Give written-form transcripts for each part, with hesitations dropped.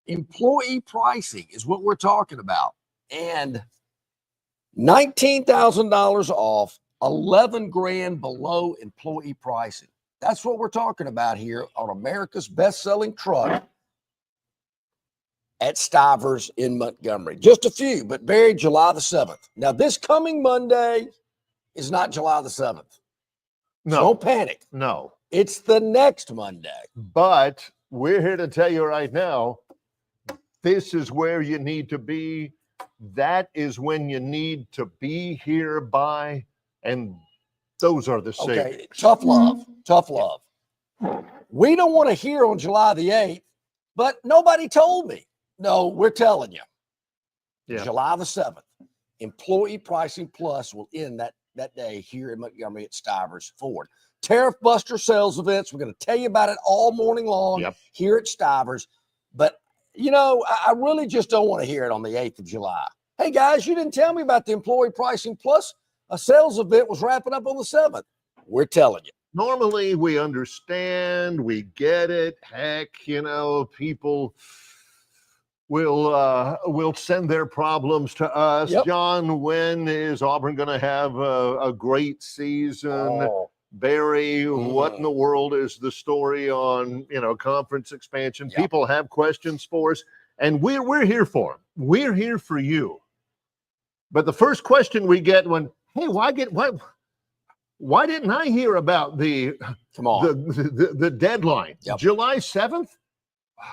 Employee pricing is what we're talking about. And $19,000 off, 11 grand below employee pricing. That's what we're talking about here on America's best-selling truck at Stivers in Montgomery. Just a few, but Barry, July the 7th. Now, this coming Monday is not July the 7th. No. So don't panic. No. It's the next Monday. But we're here to tell you right now, this is where you need to be. That is when you need to be here by, and those are the savings. Okay, tough love. Tough love. We don't want to hear on July the 8th, but nobody told me. No, we're telling you. Yeah. July the 7th, Employee Pricing Plus will end that day here in Montgomery at Stivers Ford. Tariff Buster sales events. We're going to tell you about it all morning long here at Stivers. But, you know, I really just don't want to hear it on the 8th of July. Hey, guys, you didn't tell me about the Employee Pricing Plus. A sales event was wrapping up on the 7th. We're telling you. Normally, we understand, we get it. Heck, you know, people will send their problems to us. Yep. John, when is Auburn going to have a great season? Oh. Barry, what in the world is the story on, you know, conference expansion? Yep. People have questions for us, and we're here for them. We're here for you. But the first question we get when, hey, why didn't I hear about the deadline? Yep. July 7th?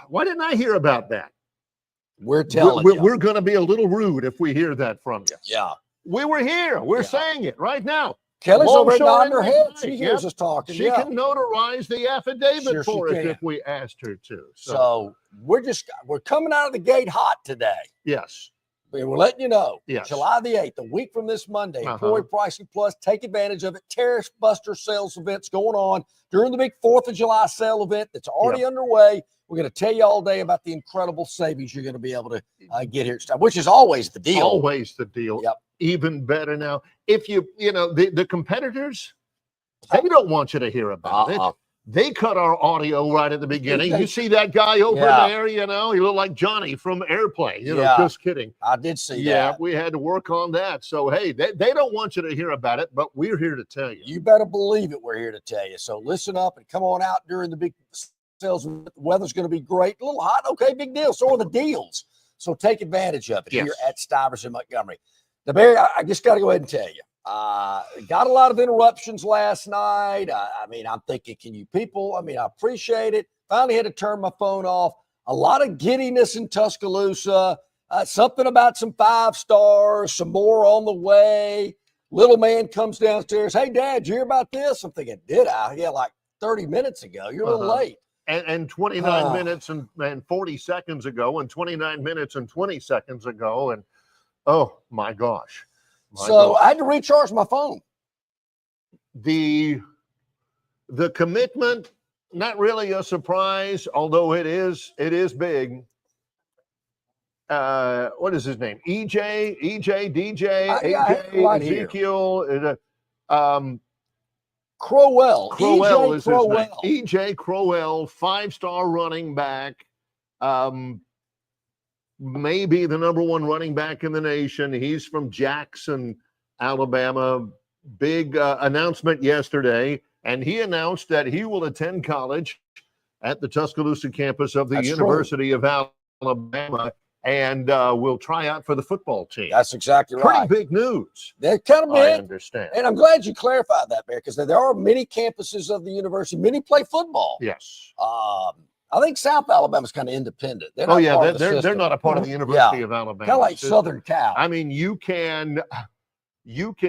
Why didn't I hear about that? We're telling you. We're going to be a little rude if we hear that from you. Yeah. We were here. We're saying it right now. Kelly's over nodding her and head. McKnight, She hears us talking. She can notarize the affidavit for us if we asked her to. So we're coming out of the gate hot today. Yes. We're letting you know. Yes. July the 8th, a week from this Monday, Employee Pricing Plus. Take advantage of it. Tariff Buster sales events going on during the big 4th of July sale event that's already underway. We're going to tell you all day about the incredible savings you're going to be able to get here, which is always the deal. Always the deal. Yep. Even better now. If you know, the competitors, they don't want you to hear about it. They cut our audio right at the beginning. You see that guy over there, you know, he looked like Johnny from Airplane. You know, just kidding. I did see that. Yeah, we had to work on that. So, hey, they don't want you to hear about it, but we're here to tell you. You better believe it, we're here to tell you. So listen up and come on out during the big sales. The weather's going to be great. A little hot. Okay, big deal. So are the deals. So take advantage of it here at Stivers in Montgomery. Now, Barry, I just got to go ahead and tell you. Got a lot of interruptions last night. I mean, I'm thinking, can you people? I mean, I appreciate it. Finally had to turn my phone off. A lot of giddiness in Tuscaloosa. Something about some 5 stars, some more on the way. Little man comes downstairs. Hey, Dad, did you hear about this? I'm thinking, did I? Yeah, like 30 minutes ago. You're a little late. And 29 minutes and 40 seconds ago, and 29 minutes and 20 seconds ago. And oh, my gosh. I had to recharge my phone. The commitment, not really a surprise, although it is big. What is his name? EJ, DJ, AJ, Ezekiel. Crowell is his name. EJ Crowell, 5-star running back. Maybe the #1 running back in the nation. He's from Jackson, Alabama. Big announcement yesterday, and he announced that he will attend college at the Tuscaloosa campus of the University of Alabama, and will try out for the football team. That's exactly right. Pretty big news. They're kind of big. I understand. And I'm glad you clarified that, Barry, because there are many campuses of the university. Many play football. Yes. I think South Alabama's kind of independent. They're not they're not a part of the University of Alabama. Kind of like Southern Cal. I mean, you can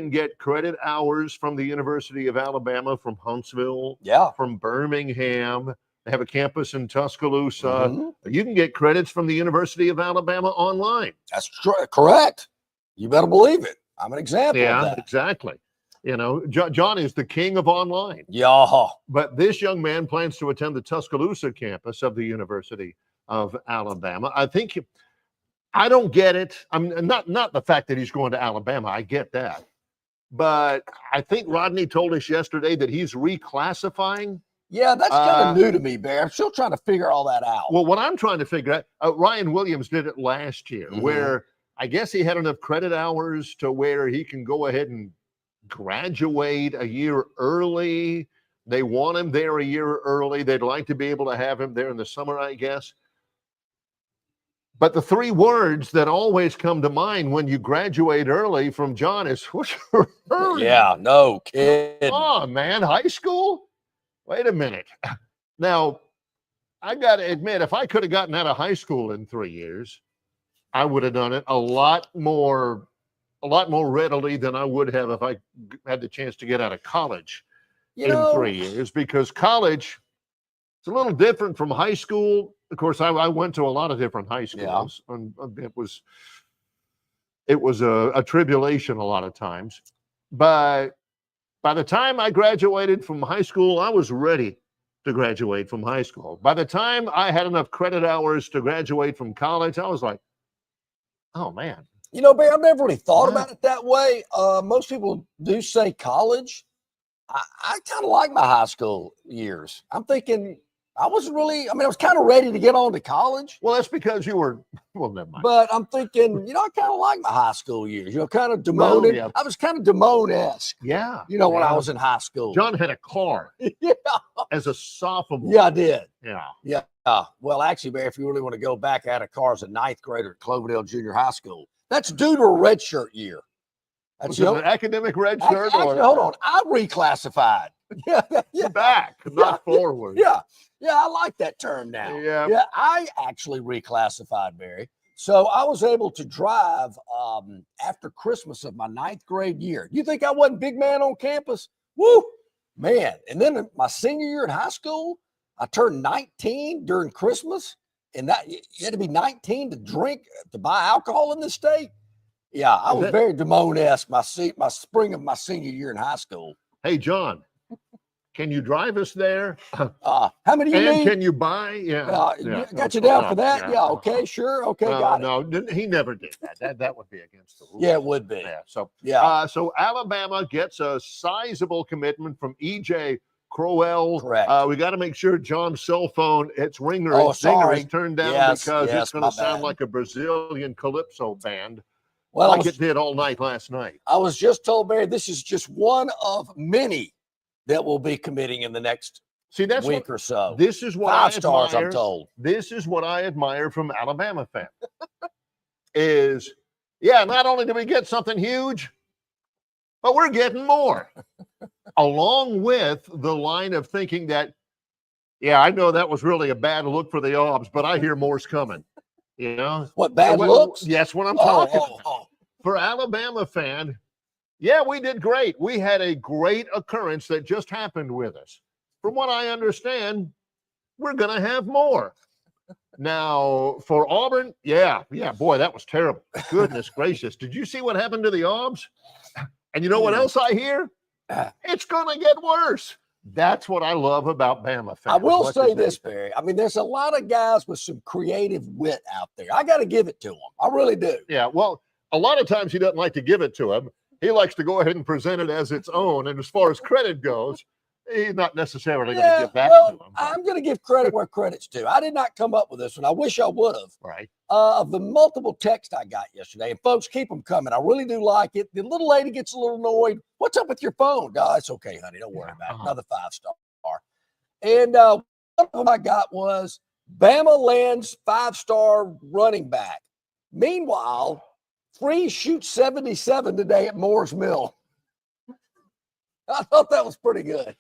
get credit hours from the University of Alabama from Huntsville, from Birmingham. They have a campus in Tuscaloosa. You can get credits from the University of Alabama online. That's correct. You better believe it. I'm an example of that. Yeah, exactly. You know, John is the king of online. Yeah. But this young man plans to attend the Tuscaloosa campus of the University of Alabama. I don't get it. I'm not the fact that he's going to Alabama. I get that. But I think Rodney told us yesterday that he's reclassifying. Yeah, that's kind of new to me, Bear. I'm still trying to figure all that out. Well, what I'm trying to figure out, Ryan Williams did it last year, where I guess he had enough credit hours to where he can go ahead and graduate a year early. They want him there a year early. They'd like to be able to have him there in the summer, I guess. But the three words that always come to mind when you graduate early from John is, yeah, no kidding. Oh, man, high school? Wait a minute. Now, I got to admit, if I could have gotten out of high school in 3 years, I would have done it a lot more readily than I would have if I had the chance to get out of college in 3 years, because college, it's a little different from high school. Of course, I went to a lot of different high schools, and it was a tribulation a lot of times. But by the time I graduated from high school, I was ready to graduate from high school. By the time I had enough credit hours to graduate from college, I was like, oh, man. You know, Bear, I've never really thought about it that way. Most people do say college. I kind of like my high school years. I'm thinking I wasn't really, I was kind of ready to get on to college. Well, that's because you were, well, never mind. But I'm thinking, I kind of like my high school years, kind of Damone. Well, yeah. I was kind of Damone-esque. Yeah. When I was in high school. John had a car as a sophomore. Yeah, I did. Yeah. Well, actually, Barry, if you really want to go back, I had a car as a ninth grader at Cloverdale Junior High School. That's due to a redshirt year. That's an academic red shirt? Actually, hold on. I reclassified. Yeah. Back, not forward. Yeah, I like that term now. Yeah, I actually reclassified, Barry. So I was able to drive after Christmas of my ninth grade year. You think I wasn't big man on campus? Woo, man. And then my senior year in high school, I turned 19 during Christmas. And that you had to be 19 to buy alcohol in this state. Yeah, I was very Damone-esque my spring of my senior year in high school. Hey, John, can you drive us there? How many you need? Can you buy? Got you down for that? Yeah, okay, sure. Okay, got it. No, he never did that. That would be against the rules. Yeah, it would be. So Alabama gets a sizable commitment from E.J. Crowell. Correct. We got to make sure John's cell phone, its ringer, is turned down because it's going to sound like a Brazilian calypso band. Well, like it did all night last night. I was just told, Barry, this is just one of many that will be committing in the next week or so. This is what 5 stars, I'm told. This is what I admire from Alabama fans. Not only do we get something huge, but we're getting more. Along with the line of thinking that, I know that was really a bad look for the Aubs, but I hear more's coming. What, bad looks? Yes, what I'm talking about. For Alabama fan, we did great. We had a great occurrence that just happened with us. From what I understand, we're going to have more. Now, for Auburn, boy, that was terrible. Goodness gracious. Did you see what happened to the Aubs? And you know what else I hear? It's going to get worse. That's what I love about Bama fans. I will say this, Barry. There's a lot of guys with some creative wit out there. I got to give it to them. I really do. Yeah, well, a lot of times he doesn't like to give it to him. He likes to go ahead and present it as its own. And as far as credit goes, he's not necessarily going to give that to him. I'm going to give credit where credit's due. I did not come up with this one. I wish I would have. Right. Of the multiple texts I got yesterday, and folks, keep them coming. I really do like it. The little lady gets a little annoyed. What's up with your phone? Oh, it's okay, honey. Don't worry about it. Another 5-star. And one of them I got was Bama lands 5-star running back. Meanwhile, Freeze shoots 77 today at Moore's Mill. I thought that was pretty good.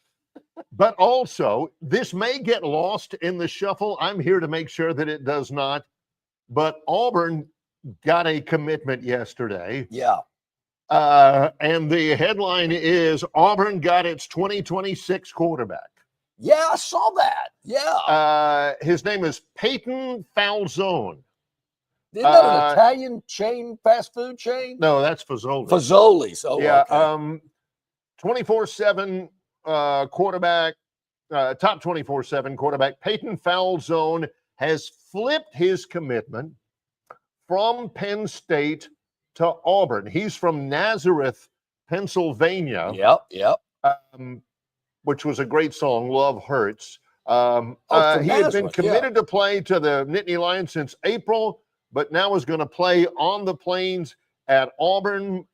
But also, this may get lost in the shuffle. I'm here to make sure that it does not. But Auburn got a commitment yesterday. Yeah. And the headline is Auburn got its 2026 quarterback. Yeah, I saw that. Yeah. His name is Peyton Falzone. Isn't that an Italian chain, fast food chain? No, that's Fazoli's. Fazoli's. Oh, yeah. Okay. 24/7 quarterback, top 24/7 quarterback. Peyton Falzone has flipped his commitment from Penn State to Auburn. He's from Nazareth, Pennsylvania. Yep. which was a great song, Love Hurts. He from had been Nazareth, committed to play to the Nittany Lions since April, but now is going to play on the Plains at Auburn.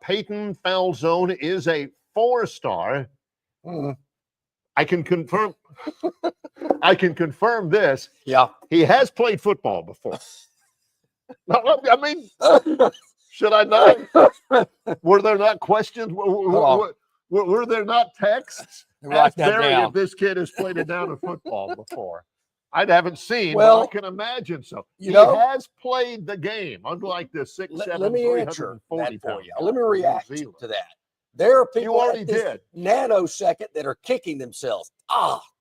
Peyton Falzone is a 4-star. I can confirm. I can confirm this. Yeah. He has played football before. No, I mean, should I not? Were there not questions? Were there not texts? Ask Barry if this kid has played it down in football before. I haven't seen, but I can imagine so. He has played the game, unlike the 6'7", let me answer that for you. Let me from react New Zealand. to that. There are people You already at this did. nanosecond that are kicking themselves.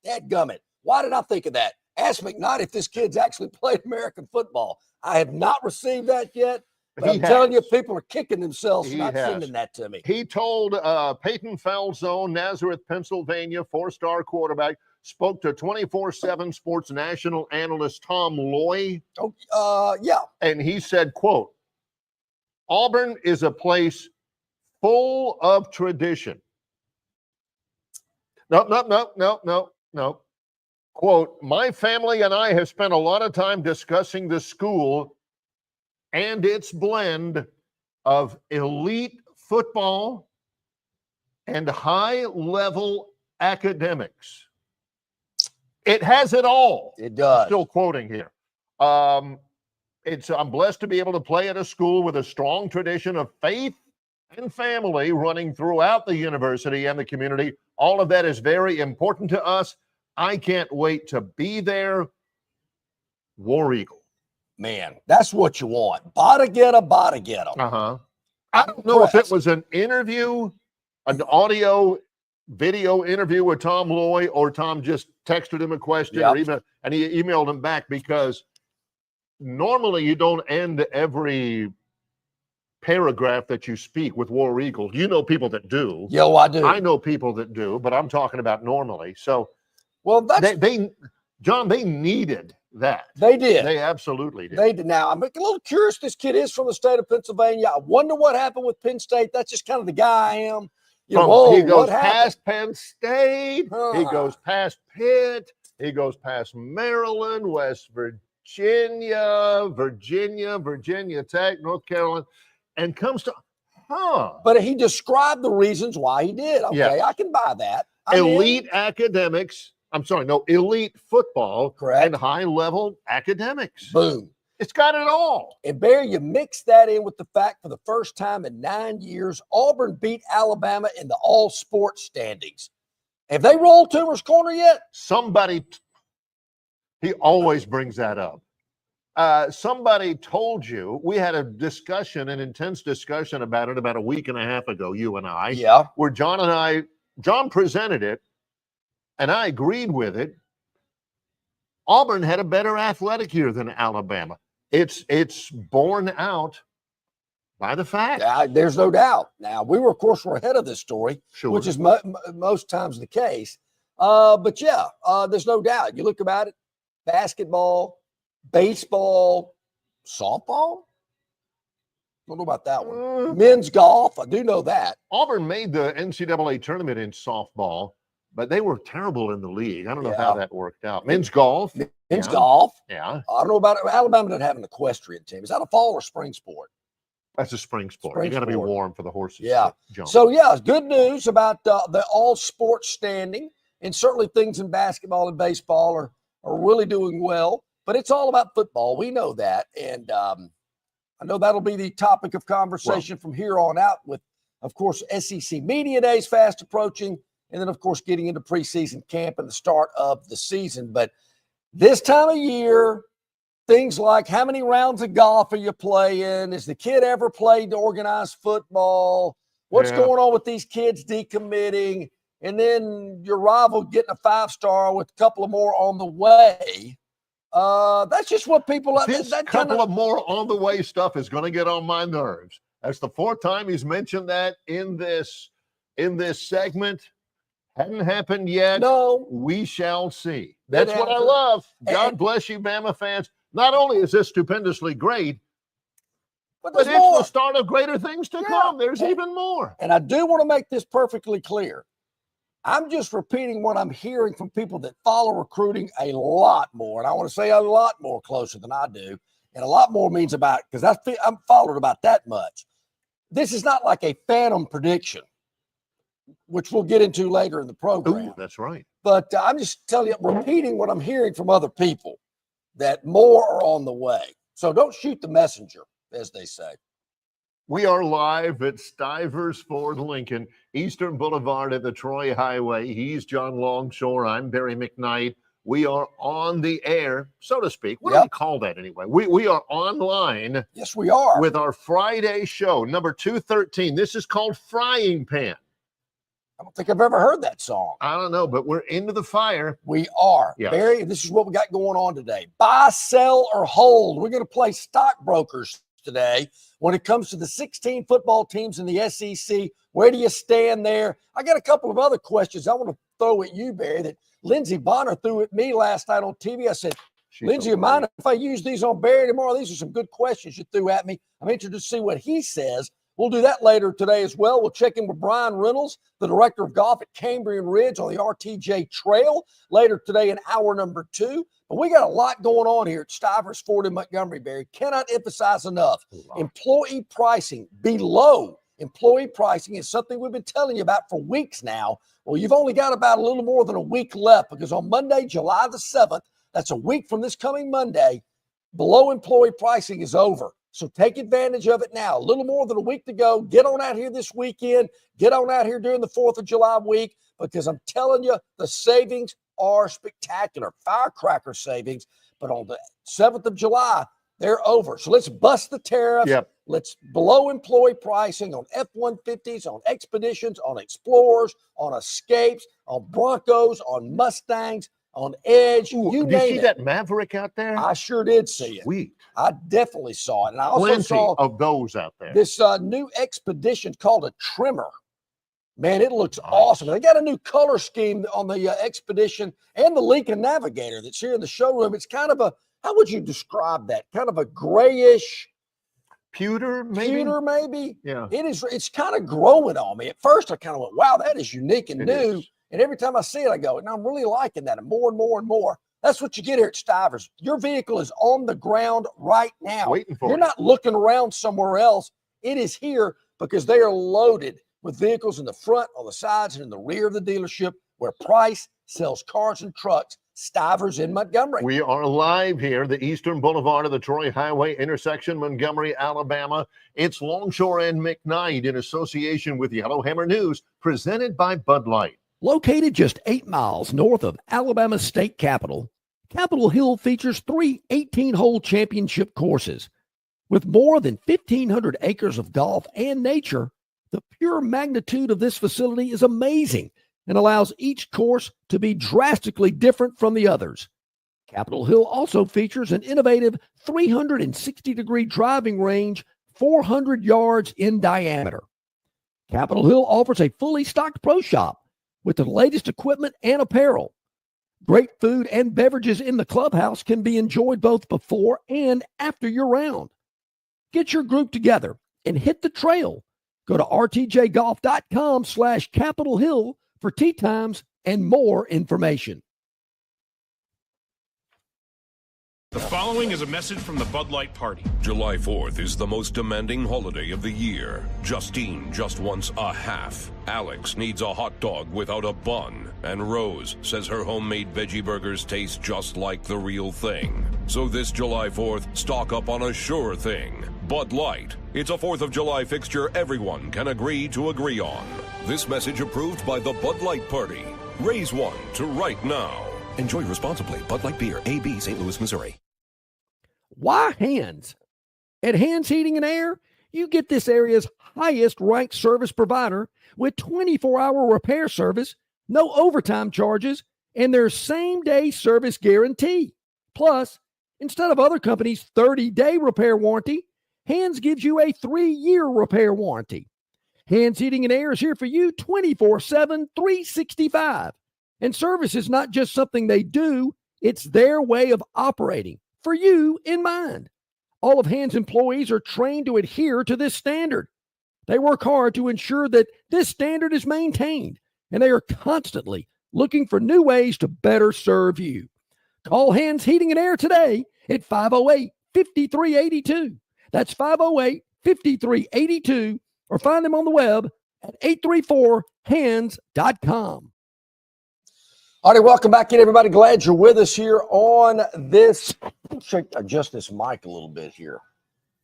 Dadgummit. Why did I think of that? Ask McKnight if this kid's actually played American football. I have not received that yet, but I'm telling you, people are kicking themselves for not sending that to me. He told Peyton Falzone, Nazareth, Pennsylvania, 4-star quarterback, spoke to 24/7 Sports national analyst Tom Loy. Yeah. And he said, quote, Auburn is a place full of tradition. No. Quote, my family and I have spent a lot of time discussing the school and its blend of elite football and high-level academics. It has it all. It does. I'm still quoting here. I'm blessed to be able to play at a school with a strong tradition of faith and family running throughout the university and the community. All of that is very important to us. I can't wait to be there. War Eagle. Man, that's what you want. Bada get 'em. I don't know if it was an interview, an audio video interview with Tom Loy, or Tom just texted him a question or email, and he emailed him back, because normally you don't end every paragraph that you speak with War Eagle. You know people that do. Yo, I do. I know people that do, but I'm talking about normally. So, well, that's John, they needed that. They did. They absolutely did. They did. Now, I'm a little curious. This kid is from the state of Pennsylvania. I wonder what happened with Penn State. That's just kind of the guy I am. He goes past Penn State. He goes past Pitt. He goes past Maryland, West Virginia, Virginia Tech, North Carolina, and comes to, But he described the reasons why he did. Okay, I can buy that. Elite academics. I'm sorry, no, elite football, correct, and high-level academics. Boom. It's got it all. And Barry, you mix that in with the fact for the first time in 9 years, Auburn beat Alabama in the all-sports standings. Have they rolled Toomer's Corner yet? He always brings that up. Somebody told you, we had a discussion, an intense discussion about it about a week and a half ago, you and I. Yeah. Where John presented it, and I agreed with it. Auburn had a better athletic year than Alabama. It's borne out by the fact. There's no doubt. Now, of course, we're ahead of this story, sure, which is most times the case. But there's no doubt. You look about it, basketball, baseball, softball. Don't know about that one. Men's golf, I do know that. Auburn made the NCAA tournament in softball, but they were terrible in the league. I don't know how that worked out. Men's golf. Men's golf. Yeah. I don't know about it. Alabama doesn't have an equestrian team. Is that a fall or spring sport? That's a spring sport. You got to be warm for the horses. Yeah. Jump. So, good news about the all sports standing. And certainly things in basketball and baseball are really doing well. But it's all about football. We know that. And I know that'll be the topic of conversation from here on out with, of course, SEC Media Days fast approaching. And then, of course, getting into preseason camp and the start of the season. But this time of year, things like how many rounds of golf are you playing? Has the kid ever played organized football? What's going on with these kids decommitting? And then your rival getting a 5-star with a couple of more on the way. That's just what people – This couple of more on the way stuff is going to get on my nerves. That's the fourth time he's mentioned that in this segment. Hadn't happened yet. No. We shall see. That's what I love. God bless you, Bama fans. Not only is this stupendously great, but it's the start of greater things to come. There's even more. And I do want to make this perfectly clear. I'm just repeating what I'm hearing from people that follow recruiting a lot more. And I want to say a lot more closer than I do. And a lot more means about, because I'm followed about that much. This is not like a phantom prediction, which we'll get into later in the program. Ooh, that's right. But I'm just telling you, repeating what I'm hearing from other people, that more are on the way. So don't shoot the messenger, as they say. We are live at Stivers Ford Lincoln, Eastern Boulevard at the Troy Highway. He's John Longshore. I'm Barry McKnight. We are on the air, so to speak. What do we call that anyway? We are online. Yes, we are. With our Friday show, number 213. This is called Frying Pan. I don't think I've ever heard that song. I don't know, but we're into the fire. We are. Yes. Barry, this is what we got going on today. Buy, sell, or hold. We're going to play stockbrokers today. When it comes to the 16 football teams in the SEC, where do you stand there? I got a couple of other questions I want to throw at you, Barry, that Lindsey Bonner threw at me last night on TV. I said, Lindsey, you mind if I use these on Barry tomorrow? These are some good questions you threw at me. I'm interested to see what he says. We'll do that later today as well. We'll check in with Brian Reynolds, the director of golf at Cambrian Ridge on the RTJ Trail, later today in hour number 2. But we got a lot going on here at Stivers Ford in Montgomery, Barry. Cannot emphasize enough. Employee pricing, below employee pricing, is something we've been telling you about for weeks now. Well, you've only got about a little more than a week left, because on Monday, July the 7th, that's a week from this coming Monday, below employee pricing is over. So take advantage of it now. A little more than a week to go. Get on out here this weekend. Get on out here during the 4th of July week, because I'm telling you, the savings are spectacular. Firecracker savings. But on the 7th of July, they're over. So let's bust the tariffs. Yep. Let's below employee pricing on F-150s, on Expeditions, on Explorers, on Escapes, on Broncos, on Mustangs, on Edge. Ooh, you did you name see it. That Maverick out there? I sure did see it. Sweet. I definitely saw it. And I also Plenty saw of those out there. this new Expedition called a Trimmer. Man, it looks awesome. They got a new color scheme on the Expedition and the Lincoln Navigator that's here in the showroom. It's kind of a, how would you describe that? Kind of a grayish, pewter, maybe? Pewter, maybe? Yeah. It's kind of growing on me. At first, I kind of went, wow, that is unique and new. And every time I see it, I go, and I'm really liking that, and more and more and more. That's what you get here at Stivers. Your vehicle is on the ground right now. Waiting for You're you. not looking around somewhere else. It is here because they are loaded with vehicles in the front, on the sides, and in the rear of the dealership, where Price sells cars and trucks. Stivers in Montgomery. We are live here, the Eastern Boulevard of the Troy Highway intersection, Montgomery, Alabama. It's Longshore and McKnight in association with Yellowhammer News, presented by Bud Light. Located just 8 miles north of Alabama's state capital, Capitol Hill features 3 18-hole championship courses. With more than 1,500 acres of golf and nature, the pure magnitude of this facility is amazing and allows each course to be drastically different from the others. Capitol Hill also features an innovative 360-degree driving range, 400 yards in diameter. Capitol Hill offers a fully stocked pro shop with the latest equipment and apparel. Great food and beverages in the clubhouse can be enjoyed both before and after your round. Get your group together and hit the trail. Go to rtjgolf.com/Capitol Hill for tee times and more information. The following is a message from the Bud Light Party. July 4th is the most demanding holiday of the year. Justine just wants a half. Alex needs a hot dog without a bun. And Rose says her homemade veggie burgers taste just like the real thing. So this July 4th, stock up on a sure thing. Bud Light. It's a 4th of July fixture everyone can agree to agree on. This message approved by the Bud Light Party. Raise one to right now. Enjoy responsibly. Bud Light Beer, AB, St. Louis, Missouri. Why Hands? At Hands Heating and Air, you get this area's highest ranked service provider with 24-hour repair service, no overtime charges, and their same-day service guarantee. Plus, instead of other companies' 30-day repair warranty, Hands gives you a 3-year repair warranty. Hands Heating and Air is here for you 24/7, 365. And service is not just something they do, it's their way of operating, for you in mind. All of Hands employees are trained to adhere to this standard. They work hard to ensure that this standard is maintained, and they are constantly looking for new ways to better serve you. Call Hands Heating and Air today at 508-5382. That's 508-5382, or find them on the web at 834hands.com. All right, welcome back in, everybody. Glad you're with us here on this. Adjust this mic a little bit here.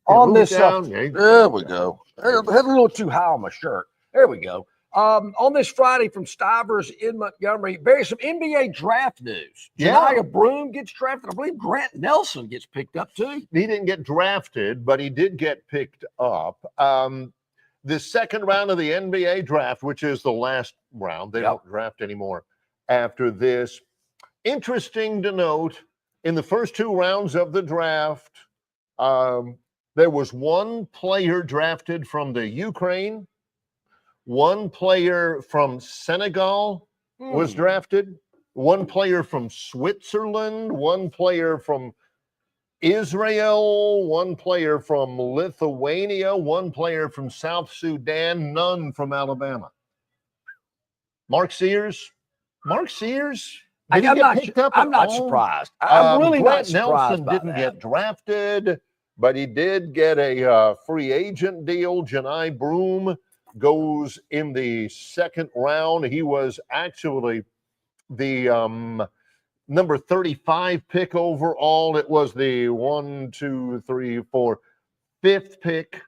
On this, there we go. I had a little too high on my shirt. There we go. On this Friday from Stivers in Montgomery, Barry, some NBA draft news. Janiah Broom gets drafted. I believe Grant Nelson gets picked up too. He didn't get drafted, but he did get picked up. The second round of the NBA draft, which is the last round, they don't draft anymore after this. Interesting to note, in the first two rounds of the draft, there was one player drafted from the Ukraine. One player from Senegal was drafted. One player from Switzerland. One player from Israel. One player from Lithuania. One player from South Sudan. None from Alabama. Mark Sears. I'm not surprised. I'm really not surprised. Nelson didn't get drafted, but he did get a free agent deal. Janiah Broom goes in the second round. He was actually the number 35 pick overall. It was the 5th pick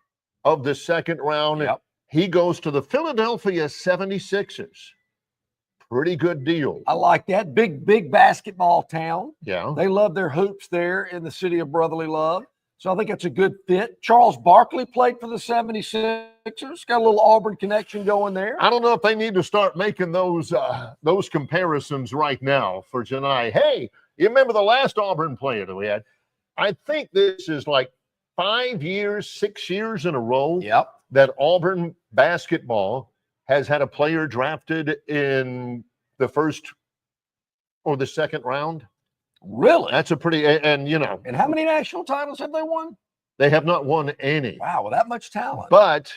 of the second round. He goes to the Philadelphia 76ers. Pretty good deal. I like that. Big basketball town. Yeah. They love their hoops there in the city of brotherly love. So I think it's a good fit. Charles Barkley played for the 76ers. Got a little Auburn connection going there. I don't know if they need to start making those comparisons right now for Janiah. Hey, you remember the last Auburn player that we had? I think this is like 6 years in a row that Auburn basketball has had a player drafted in the first or the second round. Really? That's a pretty, and And how many national titles have they won? They have not won any. Wow, with that much talent. But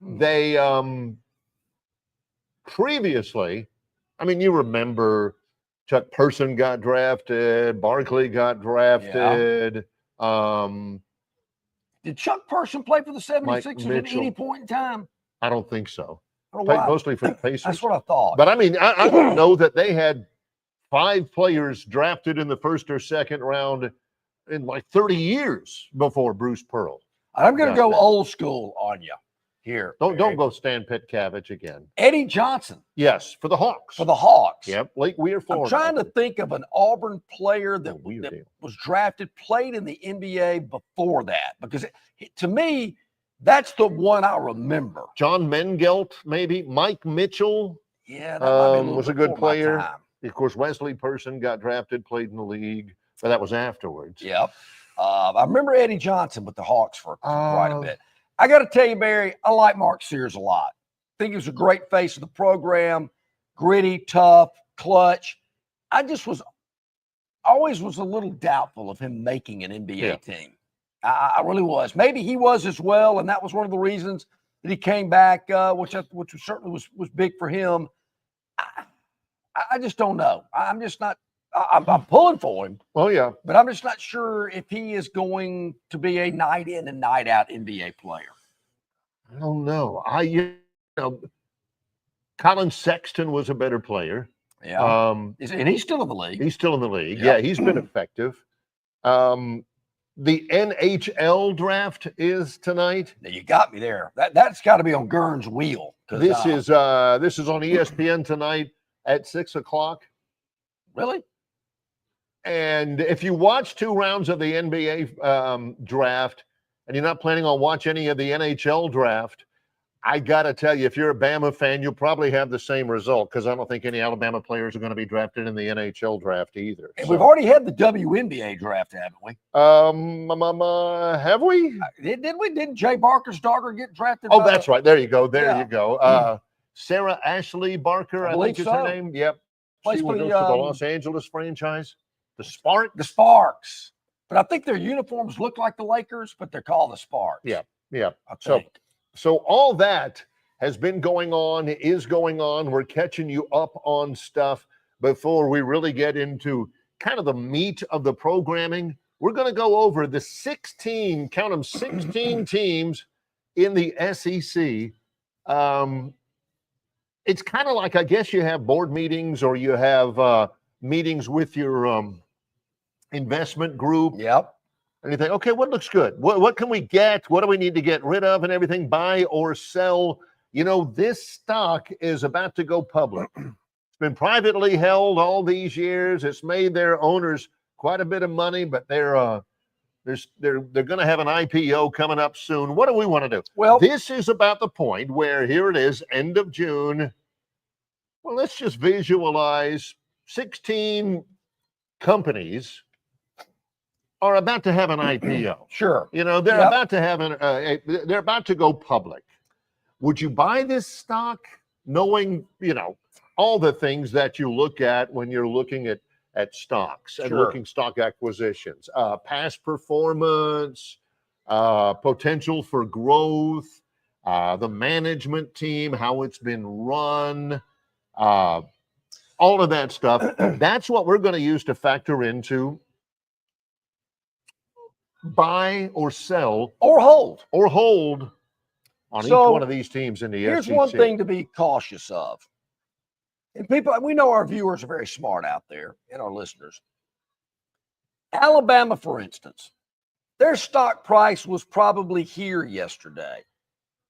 they previously, I mean, you remember Chuck Person got drafted, Barkley got drafted. Did Chuck Person play for the 76ers at any point in time? I don't think so. Mostly for the Pacers. That's what I thought. But I mean, I don't know that they had 5 players drafted in the first or second round in like 30 years before Bruce Pearl. I'm going to go old school on you here. Don't go Stan Pitkavich again. Eddie Johnson. Yes, for the Hawks. Yep, Lake Weir, Florida. I'm trying to think of an Auburn player that was drafted, played in the NBA before that, because to me, that's the one I remember. John Mengelt, maybe. Mike Mitchell. Yeah, that was a good player. Of course, Wesley Person got drafted, played in the league, but that was afterwards. Yep. I remember Eddie Johnson with the Hawks for quite a bit. I got to tell you, Barry, I like Mark Sears a lot. I think he was a great face of the program, gritty, tough, clutch. I just always was a little doubtful of him making an NBA team. I really was. Maybe he was as well, and that was one of the reasons that he came back, which certainly was big for him. I just don't know. I'm just not. I'm pulling for him. Oh yeah, but I'm just not sure if he is going to be a night in and night out NBA player. I don't know. Colin Sexton was a better player. Yeah, and he's still in the league. He's still in the league. Yeah, he's been effective. The NHL draft is tonight. Now you got me there. That's got to be on Gurn's wheel. This is on ESPN tonight at 6 o'clock. Really? And if you watch 2 rounds of the NBA draft and you're not planning on watching any of the NHL draft, I got to tell you, if you're a Bama fan, you'll probably have the same result, because I don't think any Alabama players are going to be drafted in the NHL draft either. And we've already had the WNBA draft, haven't we? Have we? Did we? Didn't Jay Barker's daughter get drafted? Oh, that's right. There you go. You go. Sarah Ashley Barker, I think is her name. Yep. She goes to the Los Angeles franchise. The Sparks? The Sparks. But I think their uniforms look like the Lakers, but they're called the Sparks. Yeah. I think. So all that has been going on, is going on. We're catching you up on stuff before we really get into kind of the meat of the programming. We're going to go over the 16, count them, 16 teams in the SEC. It's kind of like, I guess you have board meetings or you have meetings with your investment group. Yep. And you think, okay, what looks good? What can we get? What do we need to get rid of and everything? Buy or sell? You know, this stock is about to go public. It's been privately held all these years. It's made their owners quite a bit of money, but they're going to have an IPO coming up soon. What do we want to do? Well, this is about the point where here it is, end of June. Well, let's just visualize 16 companies are about to have an IPO. Sure. You know, they're about to have they're about to go public. Would you buy this stock knowing, you know, all the things that you look at when you're looking at stocks and looking stock acquisitions, past performance, potential for growth, the management team, how it's been run, all of that stuff. That's what we're going to use to factor into buy or sell or hold on each one of these teams in the here's SEC. One thing to be cautious of. And people, we know our viewers are very smart out there and our listeners. Alabama, for instance, their stock price was probably here yesterday.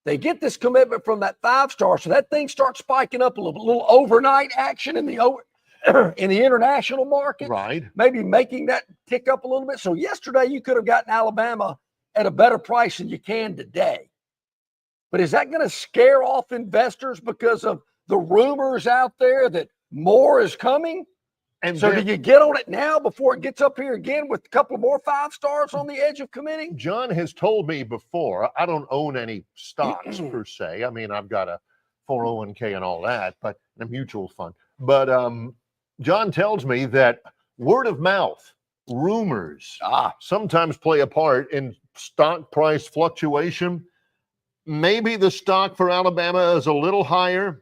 They get this commitment from that 5-star, so that thing starts spiking up a little overnight action in the international market. Right. Maybe making that tick up a little bit. So yesterday you could have gotten Alabama at a better price than you can today. But is that going to scare off investors because of the rumors out there that more is coming? And so do you get on it now before it gets up here again with a couple more 5-stars on the edge of committing? John has told me before, I don't own any stocks per se. I mean, I've got a 401k and all that, but a mutual fund. But John tells me that word of mouth, rumors, sometimes play a part in stock price fluctuation. Maybe the stock for Alabama is a little higher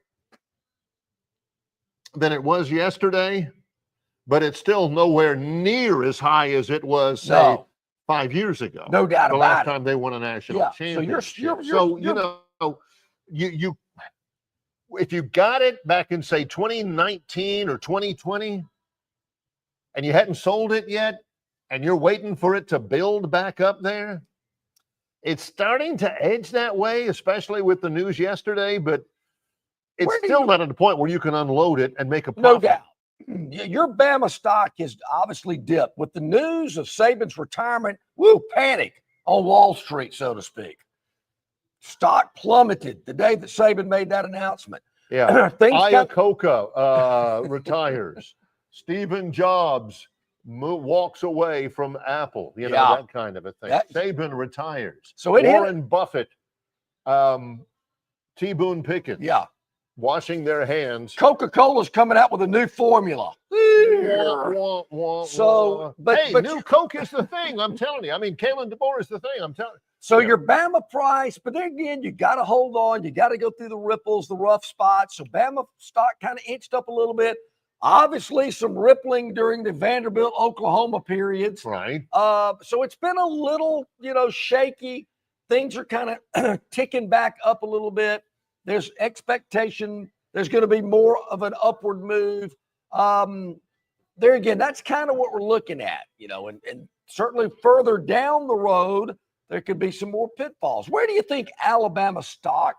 than it was yesterday, but it's still nowhere near as high as it was, say, 5 years ago. No doubt about it. The last time they won a national championship. So you know, you if you got it back in, say, 2019 or 2020, and you hadn't sold it yet, and you're waiting for it to build back up there, it's starting to edge that way, especially with the news yesterday, but it's still not at the point where you can unload it and make a profit. No doubt. Your Bama stock has obviously dipped. With the news of Saban's retirement, panic on Wall Street, so to speak. Stock plummeted the day that Saban made that announcement. Yeah. Iacocca retires. Stephen Jobs walks away from Apple. You know, that kind of a thing. Saban retires. So Warren Buffett, T. Boone Pickens. Yeah. Washing their hands. Coca-Cola's coming out with a new formula. New Coke is the thing. I'm telling you. I mean, Kalen DeBoer is the thing. I'm telling you. So your Bama price, but then again, you got to hold on. You got to go through the ripples, the rough spots. So Bama stock kind of inched up a little bit. Obviously, some rippling during the Vanderbilt, Oklahoma periods. Right. So it's been a little, shaky. Things are kind of ticking back up a little bit. There's expectation. There's going to be more of an upward move. There again, that's kind of what we're looking at, and certainly further down the road, there could be some more pitfalls. Where do you think Alabama stock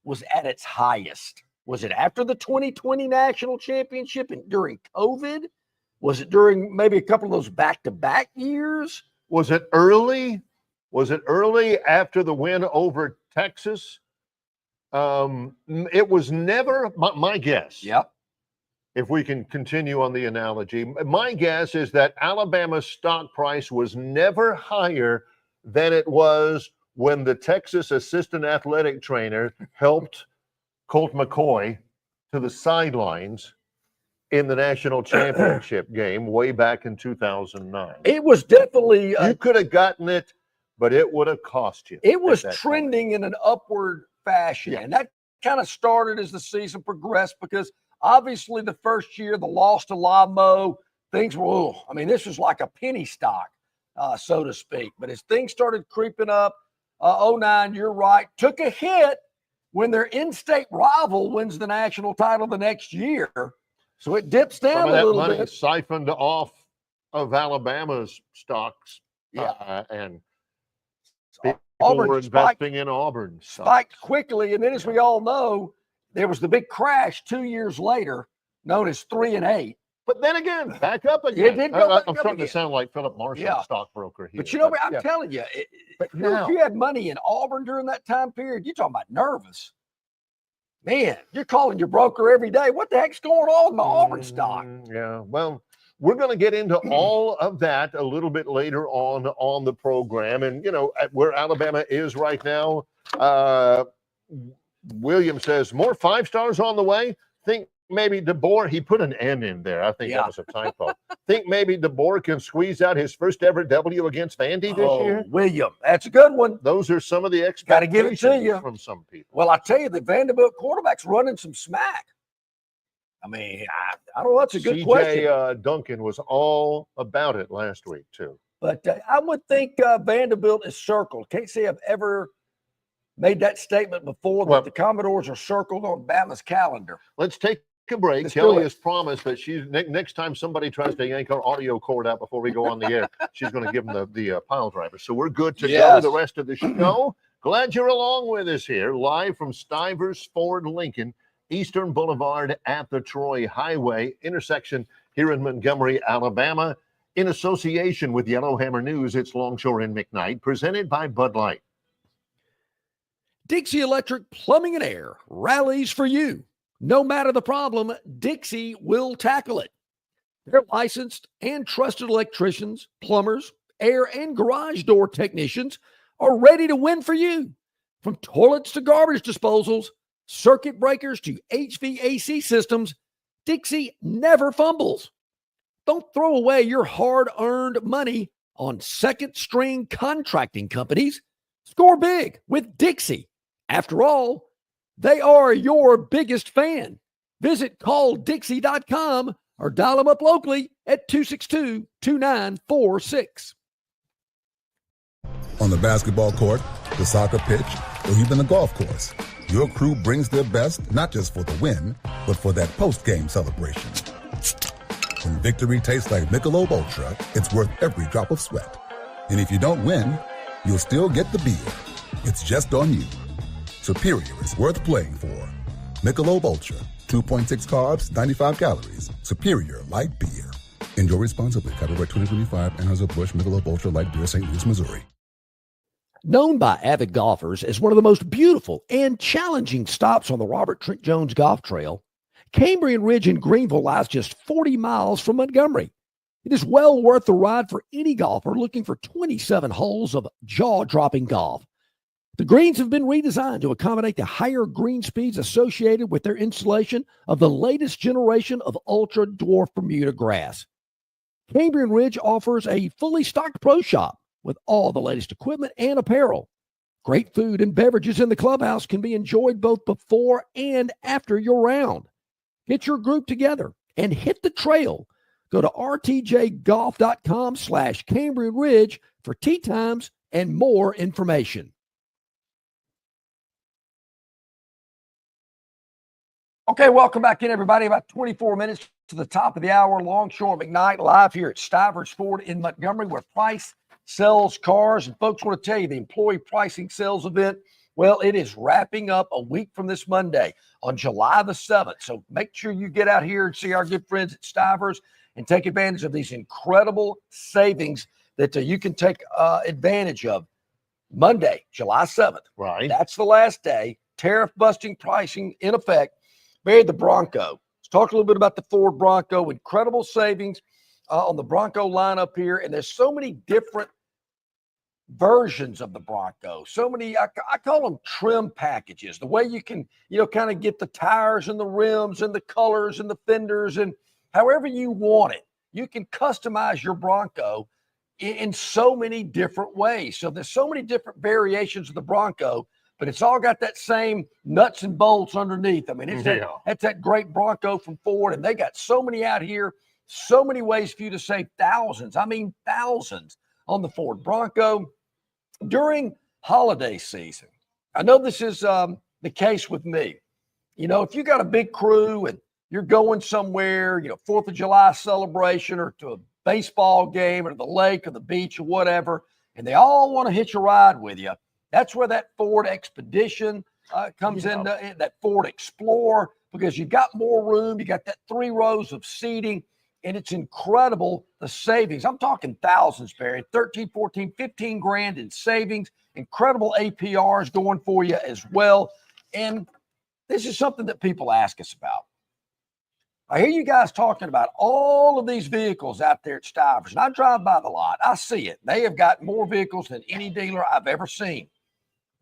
was at its highest? Was it after the 2020 national championship and during COVID? Was it during maybe a couple of those back-to-back years? Was it early? Was it early after the win over Texas? It was never my guess. Yep. If we can continue on the analogy, my guess is that Alabama's stock price was never higher than it was when the Texas assistant athletic trainer helped Colt McCoy to the sidelines in the national championship game way back in 2009. It was definitely you could have gotten it, but it would have cost you. It was trending in an upward fashion, and that kind of started as the season progressed because obviously the first year, the loss to Lamo, things were, this was like a penny stock, so to speak. But as things started creeping up, 09, you're right, took a hit when their in-state rival wins the national title the next year. So it dips down a little money bit. Siphoned off of Alabama's stocks. Yeah. And people Auburn were investing in Auburn. Spiked quickly. And then, as we all know, there was the big crash 2 years later, known as 3 and 8. But then again, back up again. It did go back I'm up starting again. to sound like Philip Marshall, stockbroker here. But I'm telling you, if you had money in Auburn during that time period, you're talking about nervous. Man, you're calling your broker every day. What the heck's going on in my Auburn stock? Yeah, well, we're going to get into all of that a little bit later on the program. And, where Alabama is right now, William says, more 5-stars on the way. Think maybe DeBoer, he put an N in there. I think that was a typo. Think maybe DeBoer can squeeze out his first ever W against Vandy this year? William, that's a good one. Those are some of the Got to give it to you from some people. Well, I tell you, the Vanderbilt quarterback's running some smack. I don't know. That's a good question. CJ Duncan was all about it last week, too. But I would think Vanderbilt is circled. Can't say I've ever made that statement before, that the Commodores are circled on Bama's calendar. Let's take a break. Kelly has promised that next time somebody tries to yank our audio cord out before we go on the air, she's going to give them the pile driver. So we're good to go the rest of the show. Glad you're along with us here, live from Stivers Ford Lincoln, Eastern Boulevard at the Troy Highway intersection here in Montgomery, Alabama. In association with Yellowhammer News, it's Longshore and McKnight, presented by Bud Light. Dixie Electric Plumbing and Air rallies for you. No matter the problem, Dixie will tackle it. Their licensed and trusted electricians, plumbers, air and garage door technicians are ready to win for you. From toilets to garbage disposals, circuit breakers to HVAC systems, Dixie never fumbles. Don't throw away your hard-earned money on second-string contracting companies. Score big with Dixie. After all, they are your biggest fan. Visit calldixie.com or dial them up locally at 262-2946. On the basketball court, the soccer pitch, or even the golf course, your crew brings their best not just for the win, but for that post-game celebration. When victory tastes like Michelob Ultra, it's worth every drop of sweat. And if you don't win, you'll still get the beer. It's just on you. Superior is worth playing for. Michelob Ultra, 2.6 carbs, 95 calories. Superior light beer. Enjoy responsibly. Copyright 2025, Anheuser-Busch Michelob Ultra Light Beer, St. Louis, Missouri. Known by avid golfers as one of the most beautiful and challenging stops on the Robert Trent Jones Golf Trail, Cambrian Ridge in Greenville lies just 40 miles from Montgomery. It is well worth the ride for any golfer looking for 27 holes of jaw-dropping golf. The greens have been redesigned to accommodate the higher green speeds associated with their installation of the latest generation of Ultra Dwarf Bermuda grass. Cambrian Ridge offers a fully stocked pro shop with all the latest equipment and apparel. Great food and beverages in the clubhouse can be enjoyed both before and after your round. Get your group together and hit the trail. Go to rtjgolf.com/Cambrian Ridge for tee times and more information. Okay, welcome back in, everybody. About 24 minutes to the top of the hour. Longshore McKnight live here at Stivers Ford in Montgomery, where price sells cars. And folks, want to tell you, the employee pricing sales event, well, it is wrapping up a week from this Monday on July the 7th. So make sure you get out here and see our good friends at Stivers and take advantage of these incredible savings that you can take advantage of. Monday, July 7th. Right. That's the last day. Tariff-busting pricing in effect. Barry, the Bronco. Let's talk a little bit about the Ford Bronco. Incredible savings on the Bronco lineup here. And there's so many different versions of the Bronco. So many, I call them trim packages. The way you can, kind of get the tires and the rims and the colors and the fenders and however you want it. You can customize your Bronco in so many different ways. So there's so many different variations of the Bronco but it's all got that same nuts and bolts underneath. I mean, it's that's that great Bronco from Ford, and they got so many out here, so many ways for you to save thousands. I mean, thousands on the Ford Bronco during holiday season. I know this is the case with me. You know, if you got a big crew and you're going somewhere, 4th of July celebration or to a baseball game or to the lake or the beach or whatever, and they all want to hitch a ride with you, that's where that Ford Expedition comes in, that Ford Explorer, because you got more room, you got that 3 rows of seating, and it's incredible, the savings. I'm talking thousands, Barry, 13, 14, 15 grand in savings, incredible APRs going for you as well. And this is something that people ask us about. I hear you guys talking about all of these vehicles out there at Stivers, and I drive by the lot. I see it. They have got more vehicles than any dealer I've ever seen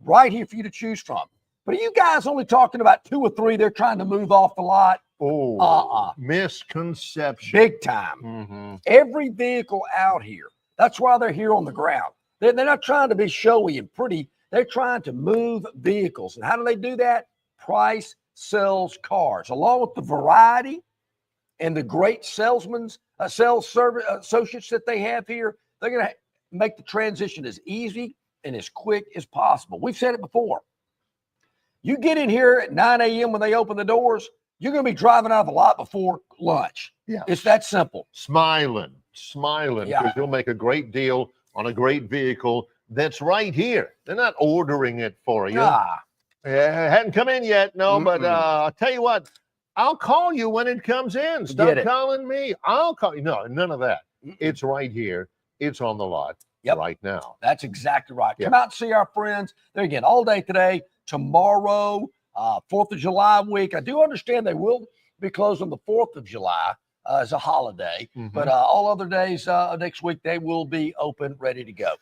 right here for you to choose from. But are you guys only talking about 2 or 3 they're trying to move off the lot? Oh, misconception. Big time. Every vehicle out here, that's why they're here on the ground. They're not trying to be showy and pretty. They're trying to move vehicles. And how do they do that? Price sells cars, along with the variety and the great sales service associates that they have here. They're going to make the transition as easy and as quick as possible. We've said it before. You get in here at 9 a.m. when they open the doors, you're going to be driving out of the lot before lunch. Yeah. It's that simple. Smiling, because you'll make a great deal on a great vehicle that's right here. They're not ordering it for you. It hadn't come in yet, but I'll tell you what, I'll call you when it comes in. Stop calling me. I'll call you. No, none of that. It's right here. It's on the lot right now. That's exactly right. Come out and see our friends. They're again all day today, tomorrow, 4th of July week. I do understand they will be closed on the 4th of July as a holiday, but all other days next week, they will be open, ready to go.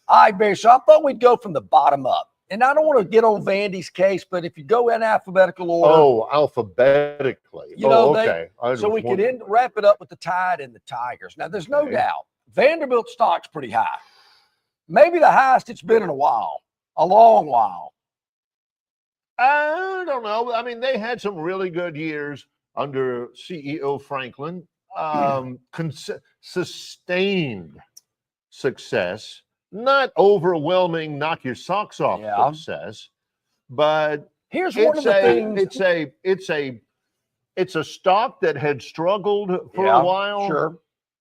All right, Barry, so I thought we'd go from the bottom up. And I don't want to get on Vandy's case, but if you go in alphabetical order. Oh, alphabetically. Okay. So we could wrap it up with the Tide and the Tigers. Now, there's no doubt Vanderbilt stock's pretty high. Maybe the highest it's been in a while, a long while. I don't know. I mean, they had some really good years under CEO Franklin. Sustained success. Not overwhelming, knock your socks off success, but here's one of the things. It's a stock that had struggled for a while. Sure,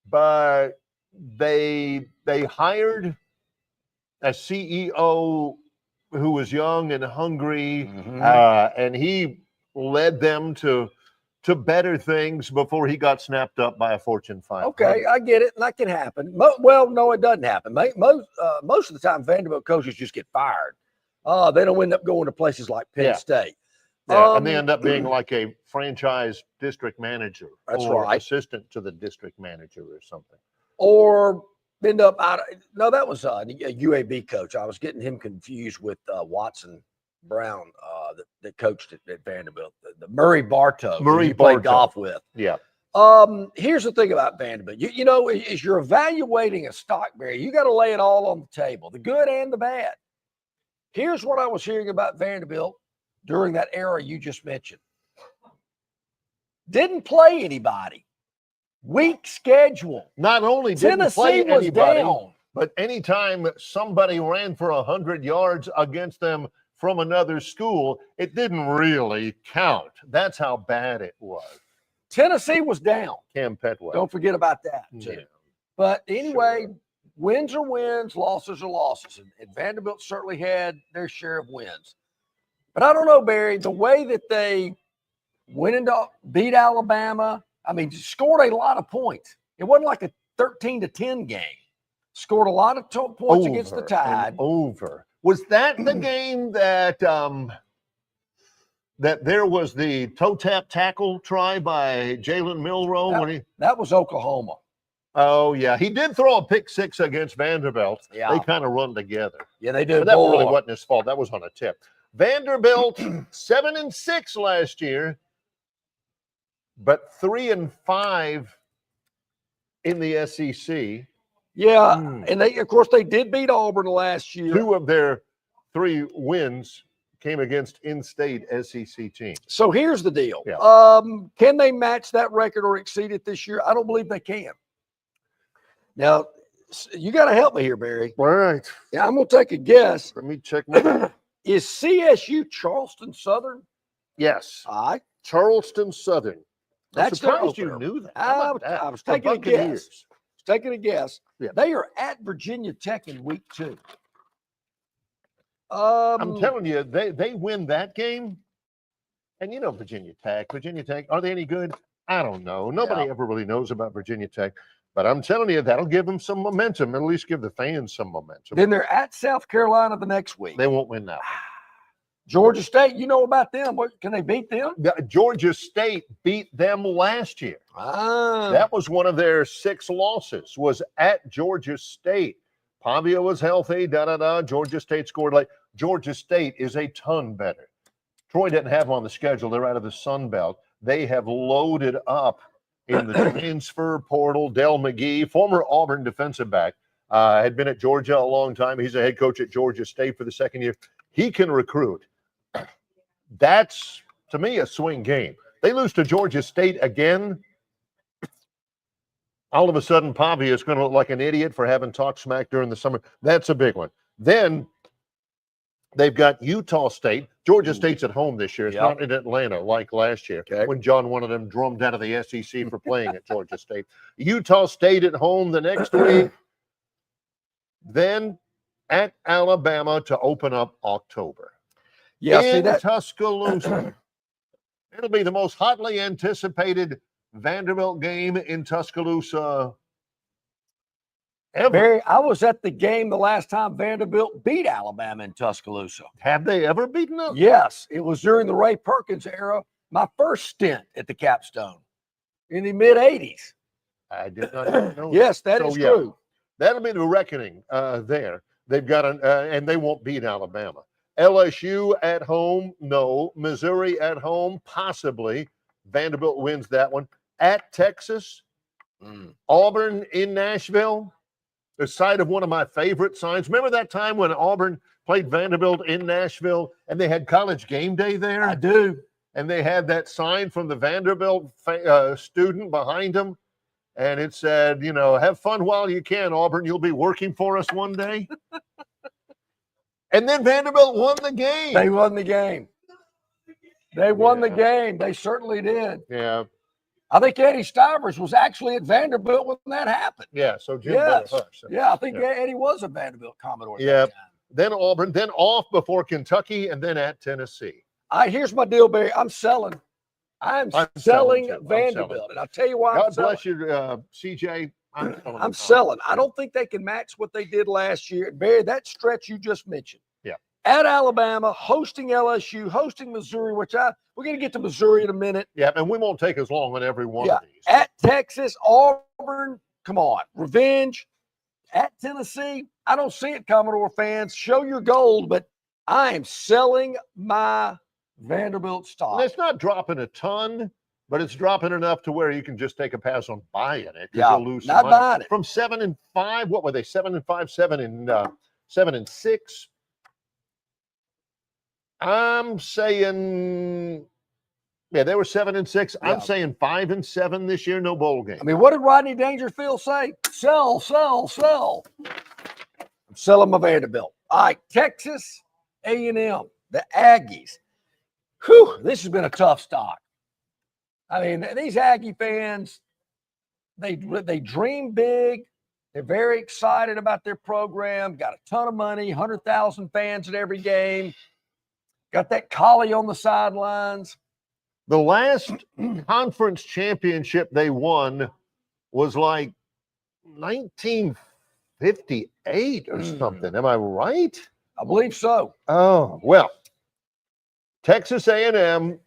but they hired a CEO who was young and hungry, and he led them to better things before he got snapped up by a Fortune 500. Okay, I get it, and that can happen. Well, no, it doesn't happen. Most of the time, Vanderbilt coaches just get fired. They don't end up going to places like Penn State. And they end up being like a franchise district manager. That's or right. Assistant to the district manager or something. Or end up out. No, that was a UAB coach. I was getting him confused with Watson Brown that coached at Vanderbilt, the Murray Bartow, who you played golf with. Yeah. Here's the thing about Vanderbilt. You know, as you're evaluating a stock, Barry, you got to lay it all on the table, the good and the bad. Here's what I was hearing about Vanderbilt during that era you just mentioned. Didn't play anybody. Weak schedule. Not only didn't Tennessee play was anybody, down. but anytime somebody ran for 100 yards against them from another school, it didn't really count. That's how bad it was. Tennessee was down. Cam Petway. Don't forget about that, too. Yeah. But anyway, wins are wins, losses are losses. And Vanderbilt certainly had their share of wins. But I don't know, Barry, the way that they beat Alabama, I mean, scored a lot of points. It wasn't like a 13-10 game. Scored a lot of points against the Tide. Was that the game that that there was the toe tap tackle try by Jalen Milroe? That was Oklahoma. Oh, yeah. He did throw a pick six against Vanderbilt. Yeah. They kind of run together. Yeah, they did. But that really wasn't his fault. That was on a tip. Vanderbilt, 7-6 last year, but 3-5 in the SEC. Yeah, and they did beat Auburn last year. 2 of their 3 wins came against in-state SEC teams. So here's the deal. Yeah. Can they match that record or exceed it this year? I don't believe they can. Now, you got to help me here, Barry. All right. Yeah, I'm going to take a guess. Let me check my. Is CSU Charleston Southern? Yes. All right. Charleston Southern. I'm That's their surprised you opener. knew that. How about that? I was The taking a Buccaneers. guess. Taking a guess. Yeah. They are at Virginia Tech in week 2. I'm telling you, they win that game. And you know Virginia Tech, are they any good? I don't know. Nobody ever really knows about Virginia Tech. But I'm telling you, that'll give them some momentum, at least give the fans some momentum. Then they're at South Carolina the next week. They won't win that one. Georgia State, you know about them. What, can they beat them? Georgia State beat them last year. That was one of their 6 losses, was at Georgia State. Pavia was healthy, Georgia State scored late. Georgia State is a ton better. Troy didn't have them on the schedule. They're out of the Sun Belt. They have loaded up in the transfer portal. Del McGee, former Auburn defensive back, had been at Georgia a long time. He's a head coach at Georgia State for the 2nd year. He can recruit. That's, to me, a swing game. They lose to Georgia State again. All of a sudden, Pavia is going to look like an idiot for having talked smack during the summer. That's a big one. Then they've got Utah State. Georgia State's at home this year. It's not in Atlanta like last year when John wanted them drummed out of the SEC for playing at Georgia State. Utah State at home the next week. Then at Alabama to open up October. Yeah, in see that. Tuscaloosa. It'll be the most hotly anticipated Vanderbilt game in Tuscaloosa ever. Barry, I was at the game the last time Vanderbilt beat Alabama in Tuscaloosa. Have they ever beaten them? Yes, it was during the Ray Perkins era, my first stint at the Capstone in the mid-'80s. I did not even know. Yes, that is true. That'll be the reckoning there. They've got and they won't beat Alabama. LSU at home, no. Missouri at home, possibly. Vanderbilt wins that one. At Texas, Auburn in Nashville, the site of one of my favorite signs. Remember that time when Auburn played Vanderbilt in Nashville and they had College Game Day there? I do. And they had that sign from the Vanderbilt student behind them. And it said, you know, have fun while you can, Auburn. You'll be working for us one day. And then Vanderbilt won the game. They won the game. They won the game. They certainly did. Yeah. I think Eddie Stivers was actually at Vanderbilt when that happened. Yeah. So Jim Yes. Hush. Yeah, I think Eddie was a Vanderbilt Commodore. Yeah. Then Auburn, then off before Kentucky, and then at Tennessee. Here's my deal, Barry. I'm selling. I'm selling Vanderbilt. And I'll tell you why. God bless you, CJ. I'm selling. I don't think they can match what they did last year. Barry, that stretch you just mentioned. Yeah. At Alabama, hosting LSU, hosting Missouri, which we're going to get to Missouri in a minute. Yeah, and we won't take as long on every one of these. At Texas, Auburn, come on, revenge. At Tennessee, I don't see it, Commodore fans. Show your gold, but I am selling my Vanderbilt stock. And it's not dropping a ton, but it's dropping enough to where you can just take a pass on buying it. Yeah, you'll lose not some money. buying it. From 7-5, what were they? 7-5, 7-6. I'm saying, yeah, they were 7-6. Yeah. I'm saying 5-7 this year. No bowl game. I mean, what did Rodney Dangerfield say? Sell, sell, sell. I'm selling my Vanderbilt. All right, Texas A&M, the Aggies. Whew, this has been a tough stock. I mean, these Aggie fans, they dream big. They're very excited about their program. Got a ton of money, 100,000 fans at every game. Got that collie on the sidelines. The last conference championship they won was like 1958 or something. Am I right? I believe so. Oh, well, Texas A&M,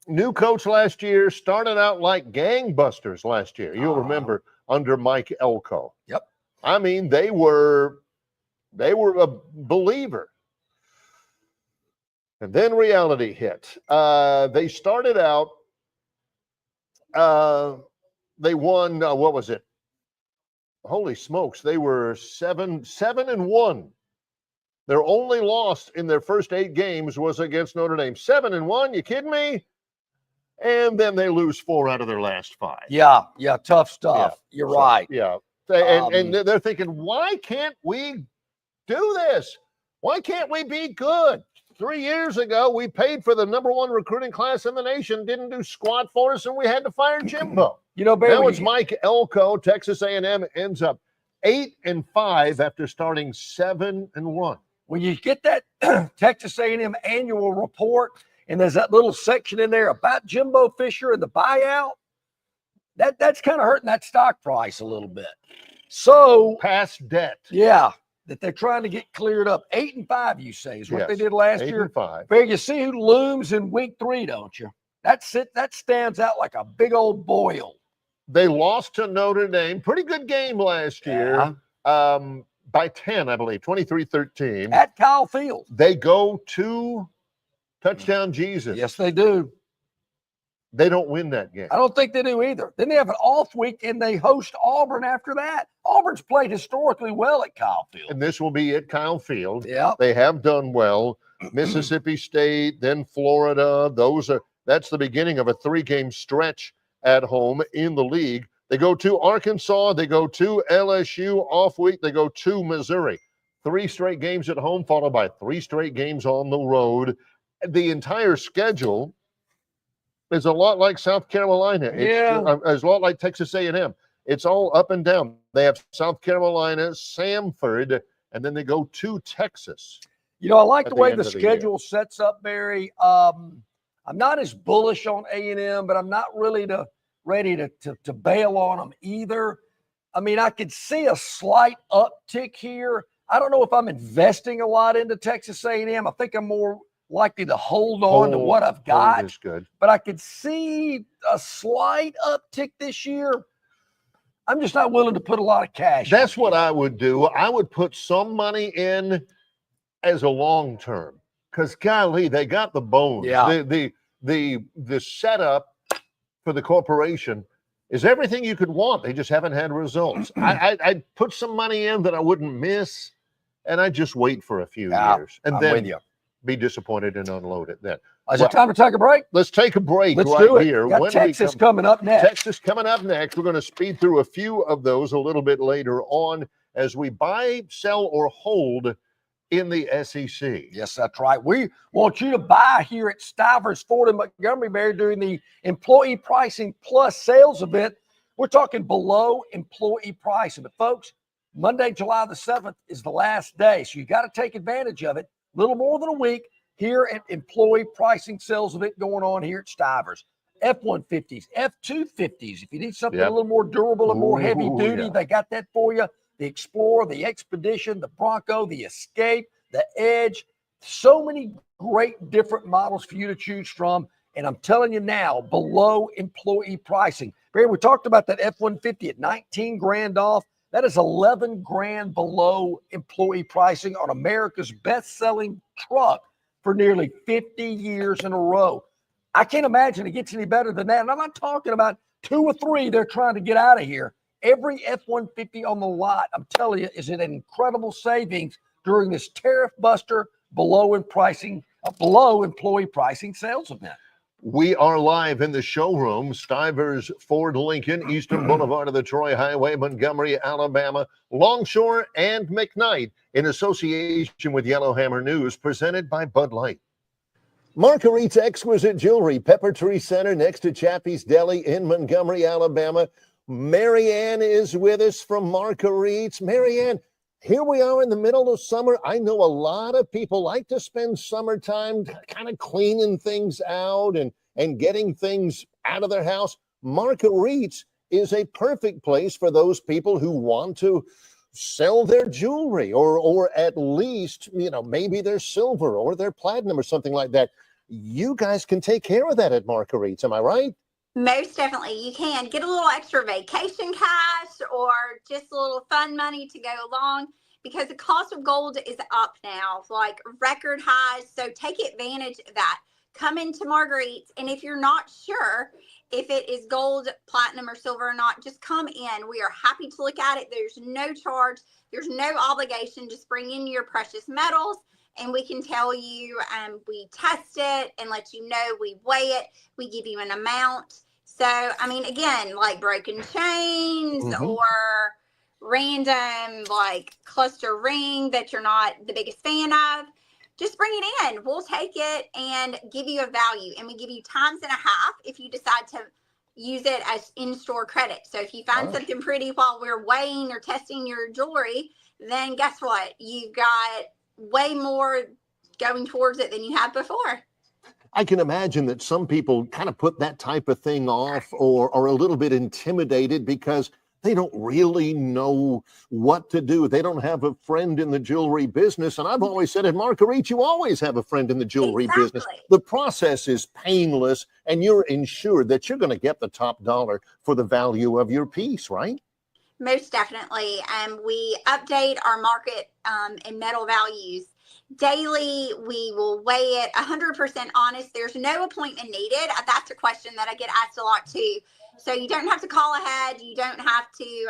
new coach last year, started out like gangbusters last year. You'll remember under Mike Elko. Yep. I mean, they were a believer. And then reality hit. They started out, they won, what was it? Holy smokes, they were 7-1 Their only loss in their first 8 games was against Notre Dame. 7-1, you kidding me? And then they lose 4 out of their last 5. Yeah, tough stuff. Yeah. You're right. Yeah. And they're thinking, why can't we do this? Why can't we be good? 3 years ago, we paid for the #1 recruiting class in the nation, didn't do squat for us, and we had to fire Jimbo. You know, Barry, now it's Mike Elko. Texas A&M ends up 8-5 after starting 7-1. When you get that Texas A&M annual report, and there's that little section in there about Jimbo Fisher and the buyout, that's kind of hurting that stock price a little bit. So past debt. Yeah, that they're trying to get cleared up. 8-5, you say, is what they did last year. 8-5. Barry, you see who looms in week 3, don't you? That's it. That stands out like a big old boil. They lost to Notre Dame. Pretty good game last year. By 10, I believe, 23-13. At Kyle Field. They go to touchdown Jesus. Yes, they do. They don't win that game. I don't think they do either. Then they have an off week, and they host Auburn after that. Auburn's played historically well at Kyle Field. And this will be at Kyle Field. Yeah. They have done well. Mississippi State, then Florida. That's the beginning of a 3-game stretch at home in the league. They go to Arkansas. They go to LSU. Off week, they go to Missouri. 3 straight games at home, followed by 3 straight games on the road. The entire schedule is a lot like South Carolina. It's a lot like Texas A&M. It's all up and down. They have South Carolina, Samford, and then they go to Texas. You know, I like the way the schedule sets up, Barry. I'm not as bullish on A&M, but I'm not really ready to bail on them either. I mean, I could see a slight uptick here. I don't know if I'm investing a lot into Texas A&M. I think I'm more likely to hold on to what I've got. Is good. But I could see a slight uptick this year. I'm just not willing to put a lot of cash. That's what I would do. I would put some money in as a long term, because golly, they got the bones. Yeah. The setup for the corporation is everything you could want. They just haven't had results. I'd put some money in that I wouldn't miss, and I'd just wait for a few years, and then be disappointed and unload it then. Is it time to take a break? Let's take a break. Let's right do it. Here. Got Texas coming up next. Texas coming up next. We're going to speed through a few of those a little bit later on as we buy, sell, or hold in the SEC. Yes, that's right. We want you to buy here at Stivers Ford in Montgomery, Barry, during the Employee Pricing Plus sales event. We're talking below employee pricing. But, folks, Monday, July the 7th is the last day, so you got to take advantage of it. Little more than a week here at Employee Pricing Sales event going on here at Stivers. F-150s, F-250s. If you need something a little more durable and more heavy duty, they got that for you. The Explorer, the Expedition, the Bronco, the Escape, the Edge. So many great different models for you to choose from. And I'm telling you now, below employee pricing. Barry, we talked about that F-150 at $19 grand off. That is $11 grand below employee pricing on America's best-selling truck for nearly 50 years in a row. I can't imagine it gets any better than that. And I'm not talking about 2 or 3 they're trying to get out of here. Every F-150 on the lot, I'm telling you, is an incredible savings during this tariff buster below employee pricing sales event. We are live in the showroom, Stivers Ford Lincoln, Eastern Boulevard of the Troy Highway, Montgomery, Alabama. Longshore and McKnight in association with Yellowhammer News, presented by Bud Light. Marguerite's Exquisite Jewelry, Pepper Tree Center next to Chappie's Deli in Montgomery, Alabama. Marianne is with us from Marguerite's. Marianne, here we are in the middle of summer. I know a lot of people like to spend summertime kind of cleaning things out and getting things out of their house. Marguerite's is a perfect place for those people who want to sell their jewelry or at least, maybe their silver or their platinum or something like that. You guys can take care of that at Marguerite's. Am I right? Most definitely. You can get a little extra vacation cash or just a little fun money to go along, because the cost of gold is up now, like record highs. So take advantage of that. come into Marguerite's, and if you're not sure if it is gold, platinum, or silver or not, just come in. We are happy to look at it. There's no charge. There's no obligation. Just bring in your precious metals, and we can tell you, we test it and let you know. We weigh it. We give you an amount. So, I mean, again, like broken chains or random like cluster ring that you're not the biggest fan of, just bring it in. We'll take it and give you a value. And we give you times and a half if you decide to use it as in-store credit. So if you find something pretty while we're weighing or testing your jewelry, then guess what? You've got way more going towards it than you had before. I can imagine that some people kind of put that type of thing off or are a little bit intimidated because they don't really know what to do. They don't have a friend in the jewelry business. And I've always said at Marguerite, you always have a friend in the jewelry business. The process is painless, and you're ensured that you're going to get the top dollar for the value of your piece, right? Most definitely. We update our market and metal values daily. We will weigh it 100% honest. There's no appointment needed. That's a question that I get asked a lot too. So you don't have to call ahead. You don't have to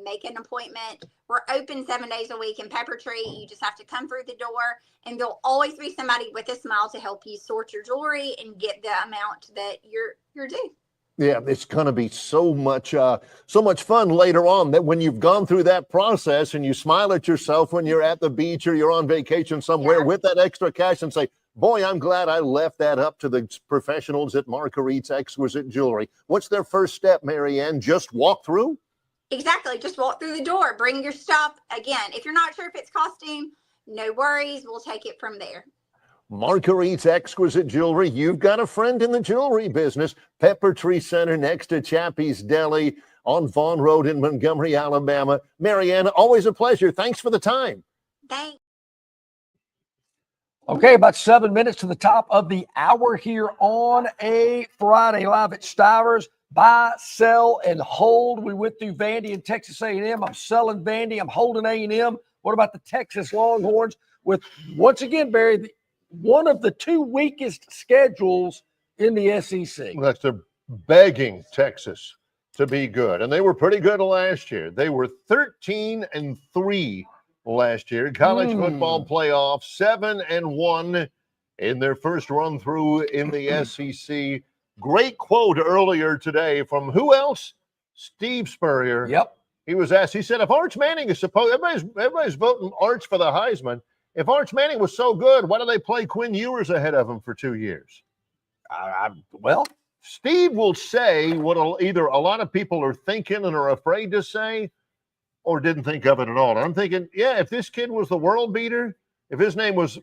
make an appointment. We're open 7 days a week in Pepper Tree. You just have to come through the door, and there'll always be somebody with a smile to help you sort your jewelry and get the amount that you're due. Yeah, it's going to be so much fun later on that when you've gone through that process and you smile at yourself when you're at the beach or you're on vacation somewhere with that extra cash and say, boy, I'm glad I left that up to the professionals at Marguerite's Exquisite Jewelry. What's their first step, Marianne? Just walk through? Exactly. Just walk through the door. Bring your stuff. Again, if you're not sure if it's costume, no worries. We'll take it from there. Marguerite's Exquisite Jewelry. You've got a friend in the jewelry business. Pepper Tree Center next to Chappie's Deli on Vaughn Road in Montgomery, Alabama. Marianne, always a pleasure. Thanks for the time. Thanks. Okay, about 7 minutes to the top of the hour here on a Friday live at Stivers. Buy, sell, and hold. We went through Vandy and Texas A&M. I'm selling Vandy. I'm holding A&M. What about the Texas Longhorns? With, once again, Barry, one of the two weakest schedules in the SEC. That's they're begging Texas to be good, and they were pretty good last year. They were 13-3 last year. College football playoff, 7-1 in their first run through in the SEC. Great quote earlier today from who else? Steve Spurrier. Yep. He was asked, he said, if Arch Manning is supposed, everybody's voting Arch for the Heisman. If Arch Manning was so good, why do they play Quinn Ewers ahead of him for 2 years? Well, Steve will say what either a lot of people are thinking and are afraid to say or didn't think of it at all. And I'm thinking, yeah, if this kid was the world beater, if his name was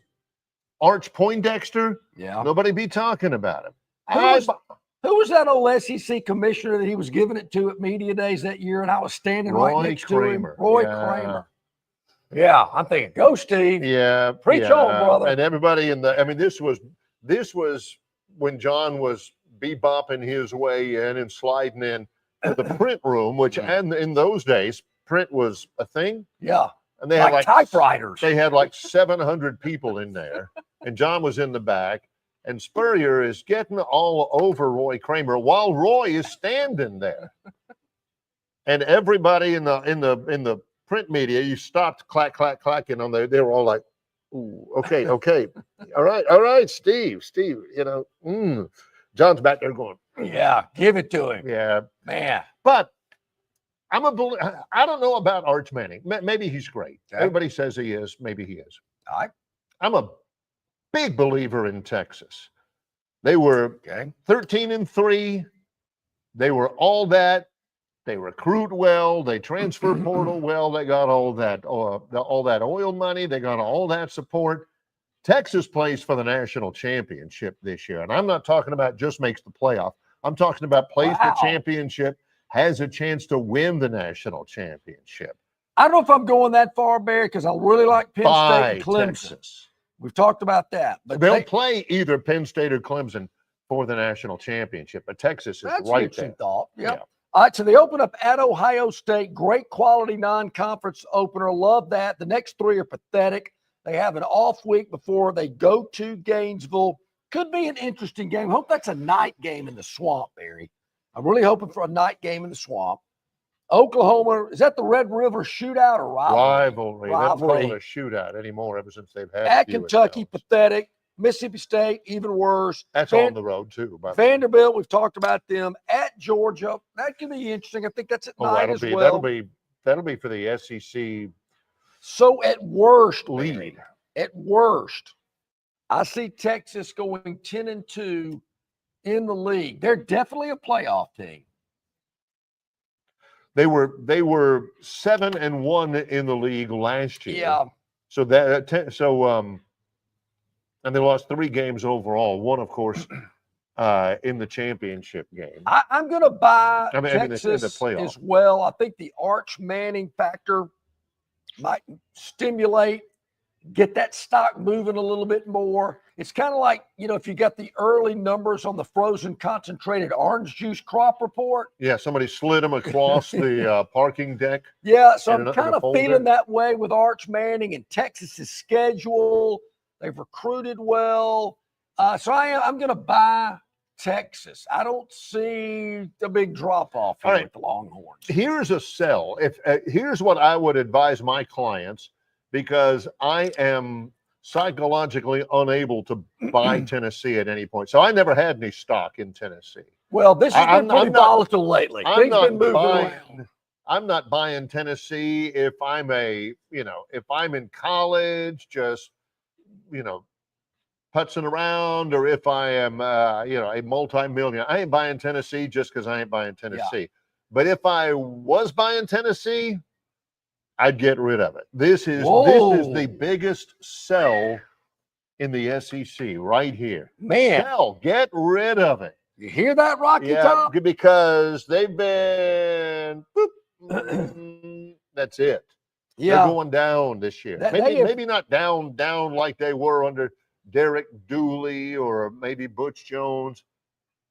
Arch Poindexter, nobody'd be talking about him. Who was that old SEC commissioner that he was giving it to at media days that year, and I was standing right next to him? Roy Kramer. Yeah, I'm thinking, go Steve. Yeah, preach on, brother. And everybody this was when John was bebopping his way in and sliding in to the print room, which and in those days print was a thing. Yeah, and they had like typewriters. They had like 700 people in there, and John was in the back, and Spurrier is getting all over Roy Kramer while Roy is standing there, and everybody in the print media, you stopped clacking on there. They were all like, ooh, okay. all right, Steve, John's back there going, yeah, give it to him. Yeah, man. But I don't know about Arch Manning. Maybe he's great. Okay. Everybody says he is. Maybe he is. I'm a big believer in Texas. They were 13-3. They were all that. They recruit well. They transfer portal well. They got all that oil money. They got all that support. Texas plays for the national championship this year, and I'm not talking about just makes the playoff. I'm talking about plays the championship, has a chance to win the national championship. I don't know if I'm going that far, Barry, because I really like Penn State and Clemson. Texas. We've talked about that, but they'll play either Penn State or Clemson for the national championship. But Texas is right there. Thought. Yep. Yeah. All right, so they open up at Ohio State. Great quality non-conference opener. Love that. The next three are pathetic. They have an off week before they go to Gainesville. could be an interesting game. Hope that's a night game in the Swamp, Barry. I'm really hoping for a night game in the Swamp. Oklahoma, is that the Red River shootout or rivalry? Rivalry. They don't call it a shootout anymore ever since they've had At Kentucky, pathetic. Mississippi State, even worse. That's on the road, too. Vanderbilt, we've talked about them. At Georgia, that could be interesting. I think that's at night as well. That'll be for the SEC. So at worst, lead. At worst, I see Texas going 10-2 in the league. They're definitely a playoff team. They were 7-1 in the league last year. Yeah. So and they lost 3 games overall. One, of course, in the championship game. I'm going to buy Texas in the playoff as well. I think the Arch Manning factor might stimulate, get that stock moving a little bit more. It's kind of like, if you got the early numbers on the frozen concentrated orange juice crop report. Yeah, somebody slid them across the parking deck. Yeah, so I'm kind of feeling that way with Arch Manning and Texas's schedule. They've recruited well. So I'm going to buy Texas. I don't see the big drop-off here with the Longhorns. Here's a sell. Here's what I would advise my clients, because I am psychologically unable to buy Tennessee at any point. So I never had any stock in Tennessee. Well, this has been pretty volatile lately. Things been moving around. I'm not buying Tennessee if I'm if I'm in college, just, putzing around, or if I am, a multi-millionaire. I ain't buying Tennessee just because I ain't buying Tennessee. Yeah. But if I was buying Tennessee, I'd get rid of it. This is the biggest sell in the SEC right here. Man. Sell. Get rid of it. You hear that, Rocky Top? Because they've been that's it. Yeah. They're going down this year. Maybe not down like they were under Derek Dooley or maybe Butch Jones,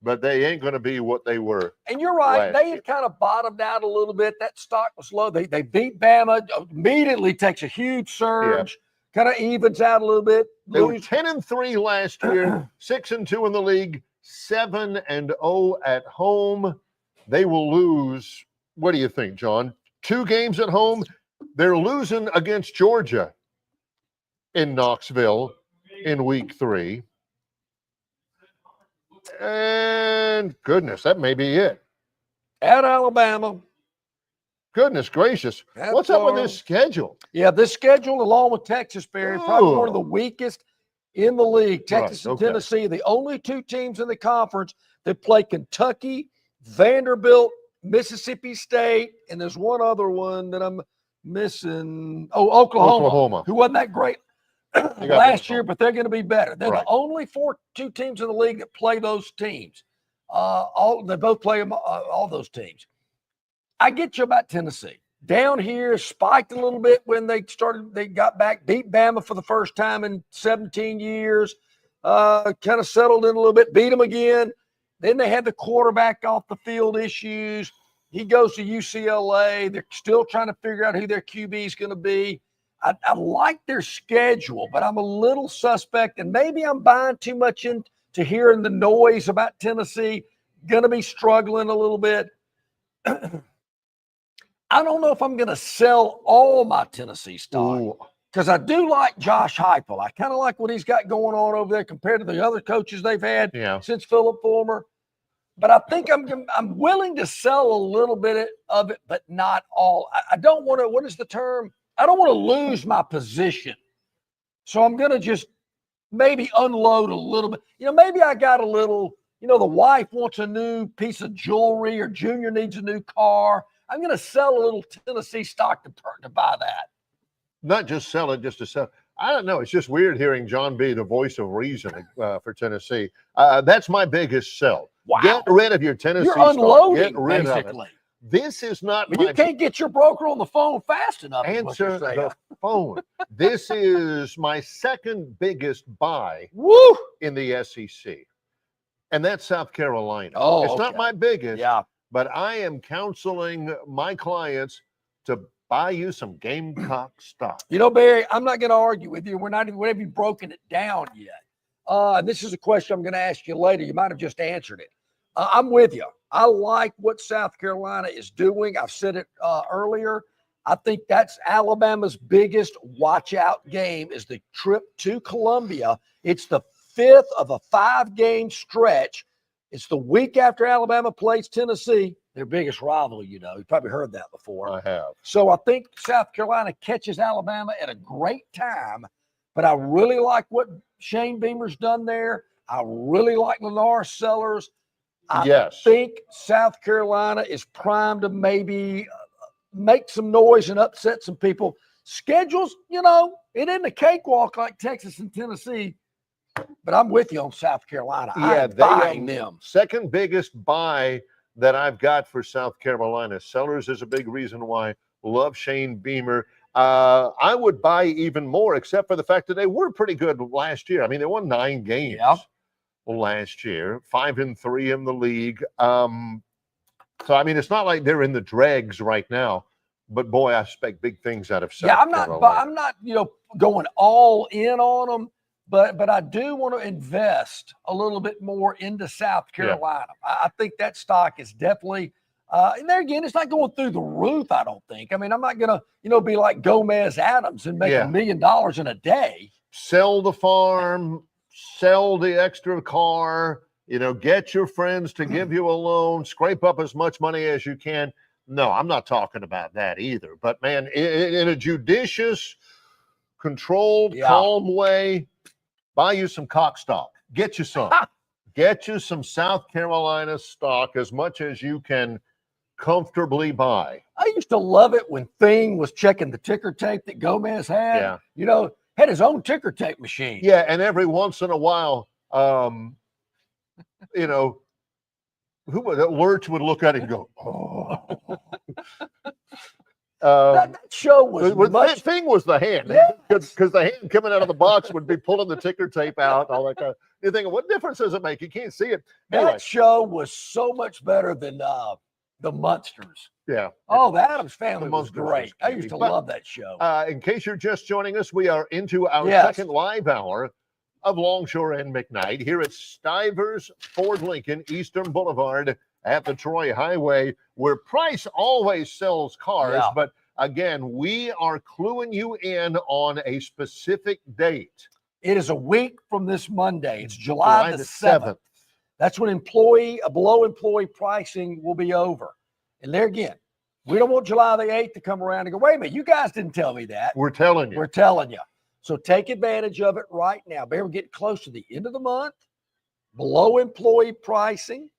but they ain't going to be what they were. And you're right. They had kind of bottomed out a little bit. That stock was low. They beat Bama, immediately takes a huge surge, kind of evens out a little bit. They were 10-3 last year, 6-2 in the league, 7-0 at home. They will lose. What do you think, John? 2 games at home. They're losing against Georgia in Knoxville in week 3. And goodness, that may be it. At Alabama. Goodness gracious. What's up with this schedule? Yeah, this schedule, along with Texas, Barry, probably one of the weakest in the league. Texas and Tennessee, the only 2 teams in the conference that play Kentucky, Vanderbilt, Mississippi State, and there's one other one that I'm missing. Oh, Oklahoma. Who wasn't that great last year, but they're going to be better. They're the only 2 teams in the league that play those teams. They both play all those teams. I get you about Tennessee. Down here, spiked a little bit when they got back, beat Bama for the first time in 17 years, kind of settled in a little bit, beat them again. Then they had the quarterback off the field issues. He goes to UCLA. They're still trying to figure out who their QB is going to be. I like their schedule, but I'm a little suspect, and maybe I'm buying too much into hearing the noise about Tennessee. Going to be struggling a little bit. I don't know if I'm going to sell all my Tennessee stock because I do like Josh Heupel. I kind of like what he's got going on over there compared to the other coaches they've had since Philip Fulmer. But I think I'm willing to sell a little bit of it, but not all. I don't want to, what is the term? I don't want to lose my position. So I'm going to just maybe unload a little bit. Maybe I got a little, the wife wants a new piece of jewelry or Junior needs a new car. I'm going to sell a little Tennessee stock to buy that. Not just sell it, just to sell. I don't know. It's just weird hearing John be the voice of reason for Tennessee. That's my biggest sell. Wow. Get rid of your Tennessee stock. You're unloading, Get rid basically. Of it. This is not. You can't get your broker on the phone fast enough. Answer the phone. This is my second biggest buy in the SEC, and that's South Carolina. It's not my biggest. But I am counseling my clients to buy you some Gamecock stock. Barry, I'm not going to argue with you. We haven't broken it down yet. And this is a question I'm going to ask you later. You might have just answered it. I'm with you. I like what South Carolina is doing. I've said it earlier. I think that's Alabama's biggest watch-out game is the trip to Columbia. It's the 5th of a 5-game stretch. It's the week after Alabama plays Tennessee, their biggest rival, you know. You've probably heard that before. I have. So I think South Carolina catches Alabama at a great time, but I really like what Shane Beamer's done there. I really like Lennar Sellers. I think South Carolina is primed to maybe make some noise and upset some people. Schedules, you know, it isn't a cakewalk like Texas and Tennessee, but I'm with you on South Carolina. Yeah, I'm buying them. Second biggest buy that I've got for South Carolina. Sellers is a big reason why. Love Shane Beamer. I would buy even more, except for the fact that they were pretty good last year. I mean, they won 9 games last year, 5-3 in the league. So, I mean, it's not like they're in the dregs right now, but boy, I expect big things out of South Carolina. I'm not, you know, going all in on them, but I do want to invest a little bit more into South Carolina. I think that stock is definitely, and there again, it's not going through the roof, I don't think. I mean, I'm not going to, you know, be like Gomez Adams and make $1 million in a day. Sell the farm, sell the extra car, you know, get your friends to give you a loan, scrape up as much money as you can. No, I'm not talking about that either. But, man, in a judicious, controlled, calm way, buy you some cock stock. Get you some. Get you some South Carolina stock as much as you can comfortably buy. I used to love it when Thing was checking the ticker tape that Gomez had. Yeah. You know, had his own ticker tape machine. Yeah, and every once in a while, you know, Lurch would look at it and go, oh. That show was Thing was the hand, because the hand coming out of the box would be pulling the ticker tape out, all that kind of. You're thinking, what difference does it make? You can't see it. Anyway. That show was so much better than the Munsters. Yeah. Oh, the Addams Family was great. I used to love that show. In case you're just joining us, we are into our second live hour of Longshore and McKnight here at Stivers Ford Lincoln Eastern Boulevard at the Troy Highway, where Price always sells cars. But again, we are cluing you in on a specific date. It is a week from this Monday. It's July the 7th. That's when below employee pricing will be over. And there again, we don't want July the 8th to come around and go, wait a minute, you guys didn't tell me that. We're telling you. We're telling you. So take advantage of it right now. We're getting close to the end of the month. Below employee pricing.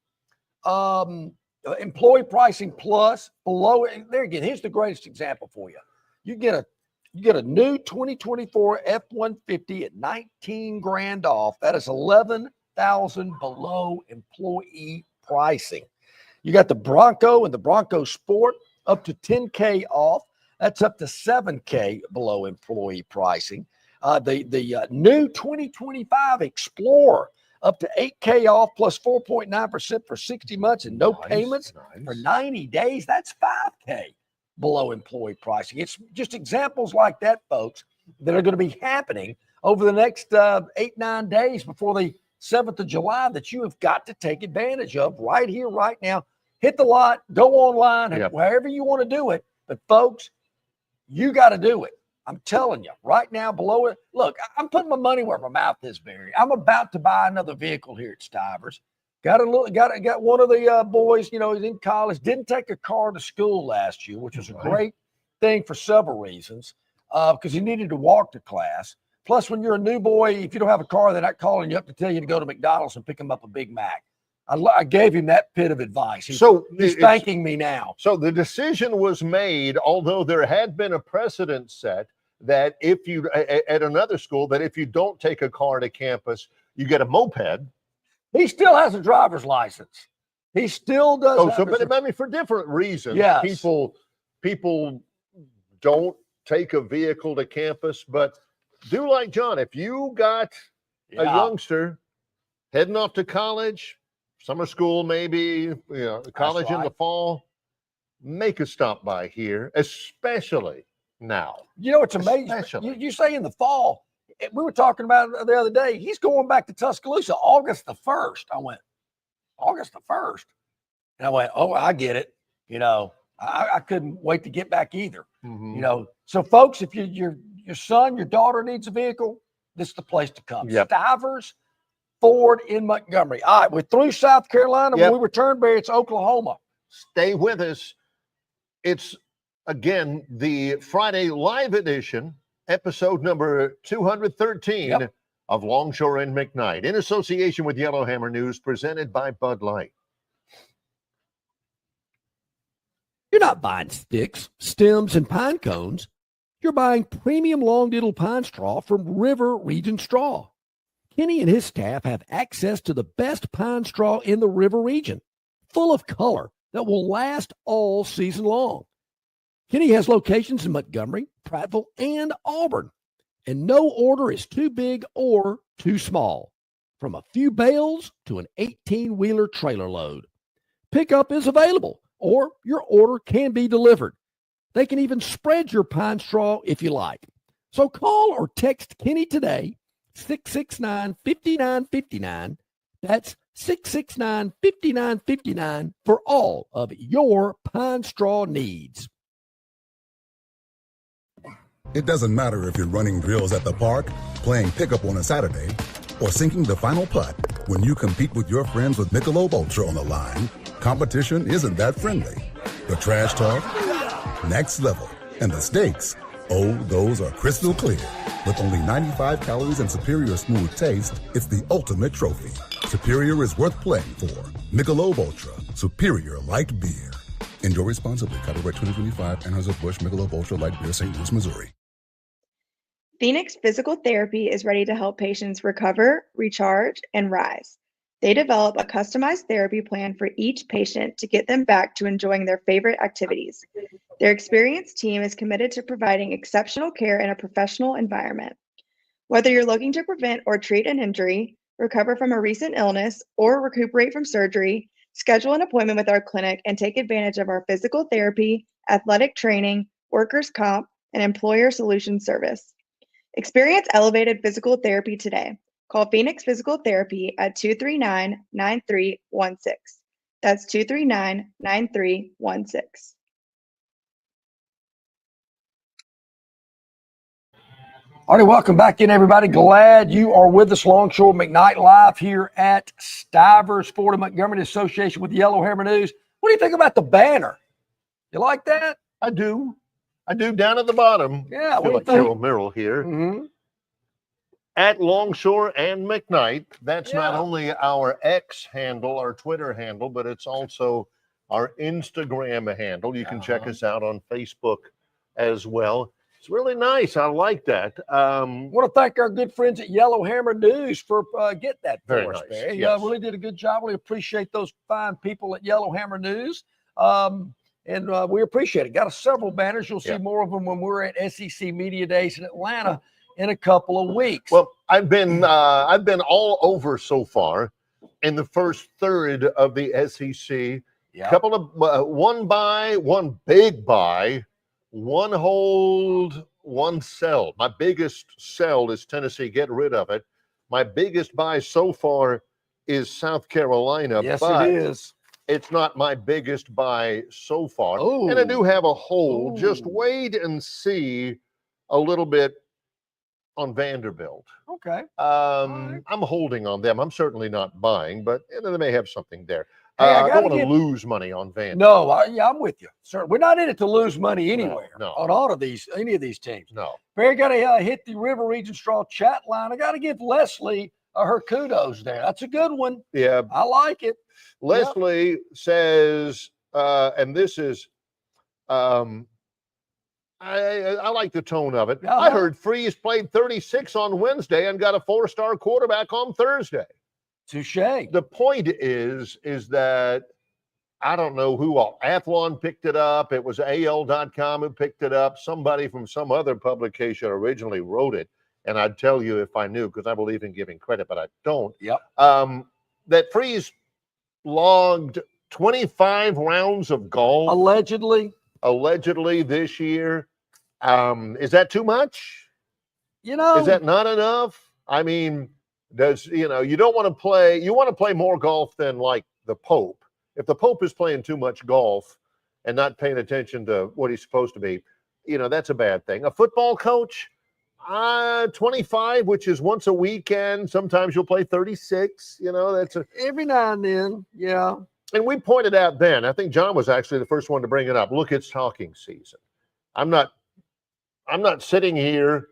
Employee pricing plus below. There again, here's the greatest example for you. You get a new 2024 F-150 at $19,000 off. That is $11,000 below employee pricing. You got the Bronco and the Bronco Sport up to $10K off. That's up to $7K below employee pricing. The new 2025 Explorer up to $8K off plus 4.9% for 60 months and no payments for 90 days. That's $5K below employee pricing. It's just examples like that, folks, that are going to be happening over the next 8-9 days before the 7th of July that you have got to take advantage of right here, right now. Hit the lot, go online, wherever you want to do it. But, folks, you got to do it. I'm telling you, right now, below it. Look, I'm putting my money where my mouth is, Barry. I'm about to buy another vehicle here at Stivers. Got one of the boys, you know, he's in college, didn't take a car to school last year, which was a great thing for several reasons, because he needed to walk to class. Plus, when you're a new boy, if you don't have a car, they're not calling you up to tell you to go to McDonald's and pick him up a Big Mac. I gave him that bit of advice. He's thanking me now. So the decision was made, although there had been a precedent set that if you, at another school, that if you don't take a car to campus, you get a moped. He still has a driver's license. He still does. But I mean, for different reasons. Yes. People don't take a vehicle to campus, but do like John. If you got a youngster heading off to college, summer school, maybe, college in the fall, make a stop by here, especially now. You know, it's amazing. You say in the fall, we were talking about it the other day. He's going back to Tuscaloosa August the 1st. I went, August the 1st. And I went, oh, I get it. You know, I couldn't wait to get back either. Mm-hmm. You know, so folks, if your son, your daughter needs a vehicle, this is the place to come. Yep. Stivers Ford in Montgomery. All right, we're through South Carolina. Yep. When we return, Barry, it's Oklahoma. Stay with us. It's, again, the Friday live edition, episode number 213 of Longshore and McKnight, in association with Yellowhammer News, presented by Bud Light. You're not buying sticks, stems, and pine cones. You're buying premium long-diddle pine straw from River Region Straw. Kenny and his staff have access to the best pine straw in the River Region, full of color that will last all season long. Kenny has locations in Montgomery, Prattville, and Auburn, and no order is too big or too small, from a few bales to an 18-wheeler trailer load. Pickup is available, or your order can be delivered. They can even spread your pine straw if you like. So call or text Kenny today, 669-5959. That's 669-5959 for all of your pine straw needs. It doesn't matter if you're running drills at the park, playing pickup on a Saturday, or sinking the final putt. When you compete with your friends with Michelob Ultra on the line, competition isn't that friendly. The trash talk, next level, and the stakes, oh, those are crystal clear. With only 95 calories and superior smooth taste, it's the ultimate trophy. Superior is worth playing for. Michelob Ultra, superior light beer. Enjoy responsibly. Copyright 2025, Anheuser-Busch Michelob Ultra Light Beer, St. Louis, Missouri. Phoenix Physical Therapy is ready to help patients recover, recharge, and rise. They develop a customized therapy plan for each patient to get them back to enjoying their favorite activities. Their experienced team is committed to providing exceptional care in a professional environment. Whether you're looking to prevent or treat an injury, recover from a recent illness, or recuperate from surgery, schedule an appointment with our clinic and take advantage of our physical therapy, athletic training, workers' comp, and employer solutions service. Experience elevated physical therapy today. Call Phoenix Physical Therapy at 239-9316. That's 239-9316. All right, welcome back in, everybody. Glad you are with us. Longshore McKnight live here at Stivers Ford in Montgomery in association with Yellowhammer News. What do you think about the banner? You like that? I do. Down at the bottom. Yeah, what do you think? Carol Merrill here. Mm-hmm. At Longshore and McKnight. That's not only our X handle, our Twitter handle, but it's also our Instagram handle. You can check us out on Facebook as well. It's really nice. I like that. Want to thank our good friends at Yellowhammer News for getting that Very for us, nice. Barry. Yes. Really did a good job. We appreciate those fine people at Yellowhammer News. And we appreciate it. Got several banners. You'll see more of them when we're at SEC Media Days in Atlanta in a couple of weeks. Well, I've been all over so far in the first third of the SEC. Yeah. Couple of one buy, one big buy, one hold, one sell. My biggest sell is Tennessee. Get rid of it. My biggest buy so far is South Carolina. Yes, but it is. It's not my biggest buy so far. Ooh. And I do have a hold. Ooh. Just wait and see a little bit on Vanderbilt. Okay. I'm holding on them. I'm certainly not buying, but they may have something there. Hey, I don't want to lose money on Vanderbilt. No, I'm with you, sir. We're not in it to lose money anywhere No. on all of these, any of these teams. No. Barry, got to hit the River Region Straw chat line. I got to give Leslie her kudos there. That's a good one. Yeah. I like it. Leslie says, and this is, I like the tone of it. I heard Freeze played 36 on Wednesday and got a 4-star quarterback on Thursday. Touche. The point is that I don't know who all. Athlon picked it up. It was AL.com who picked it up. Somebody from some other publication originally wrote it. And I'd tell you if I knew, because I believe in giving credit, but I don't. Yep. That Freeze logged 25 rounds of golf. Allegedly this year. Is that too much? Is that not enough? I mean, you don't want to play, you want to play more golf than like the Pope. If the Pope is playing too much golf and not paying attention to what he's supposed to be, that's a bad thing. A football coach, 25, which is once a weekend. Sometimes you'll play 36. That's every now and then. Yeah. And we pointed out then, I think John was actually the first one to bring it up. Look, it's talking season. I'm not sitting here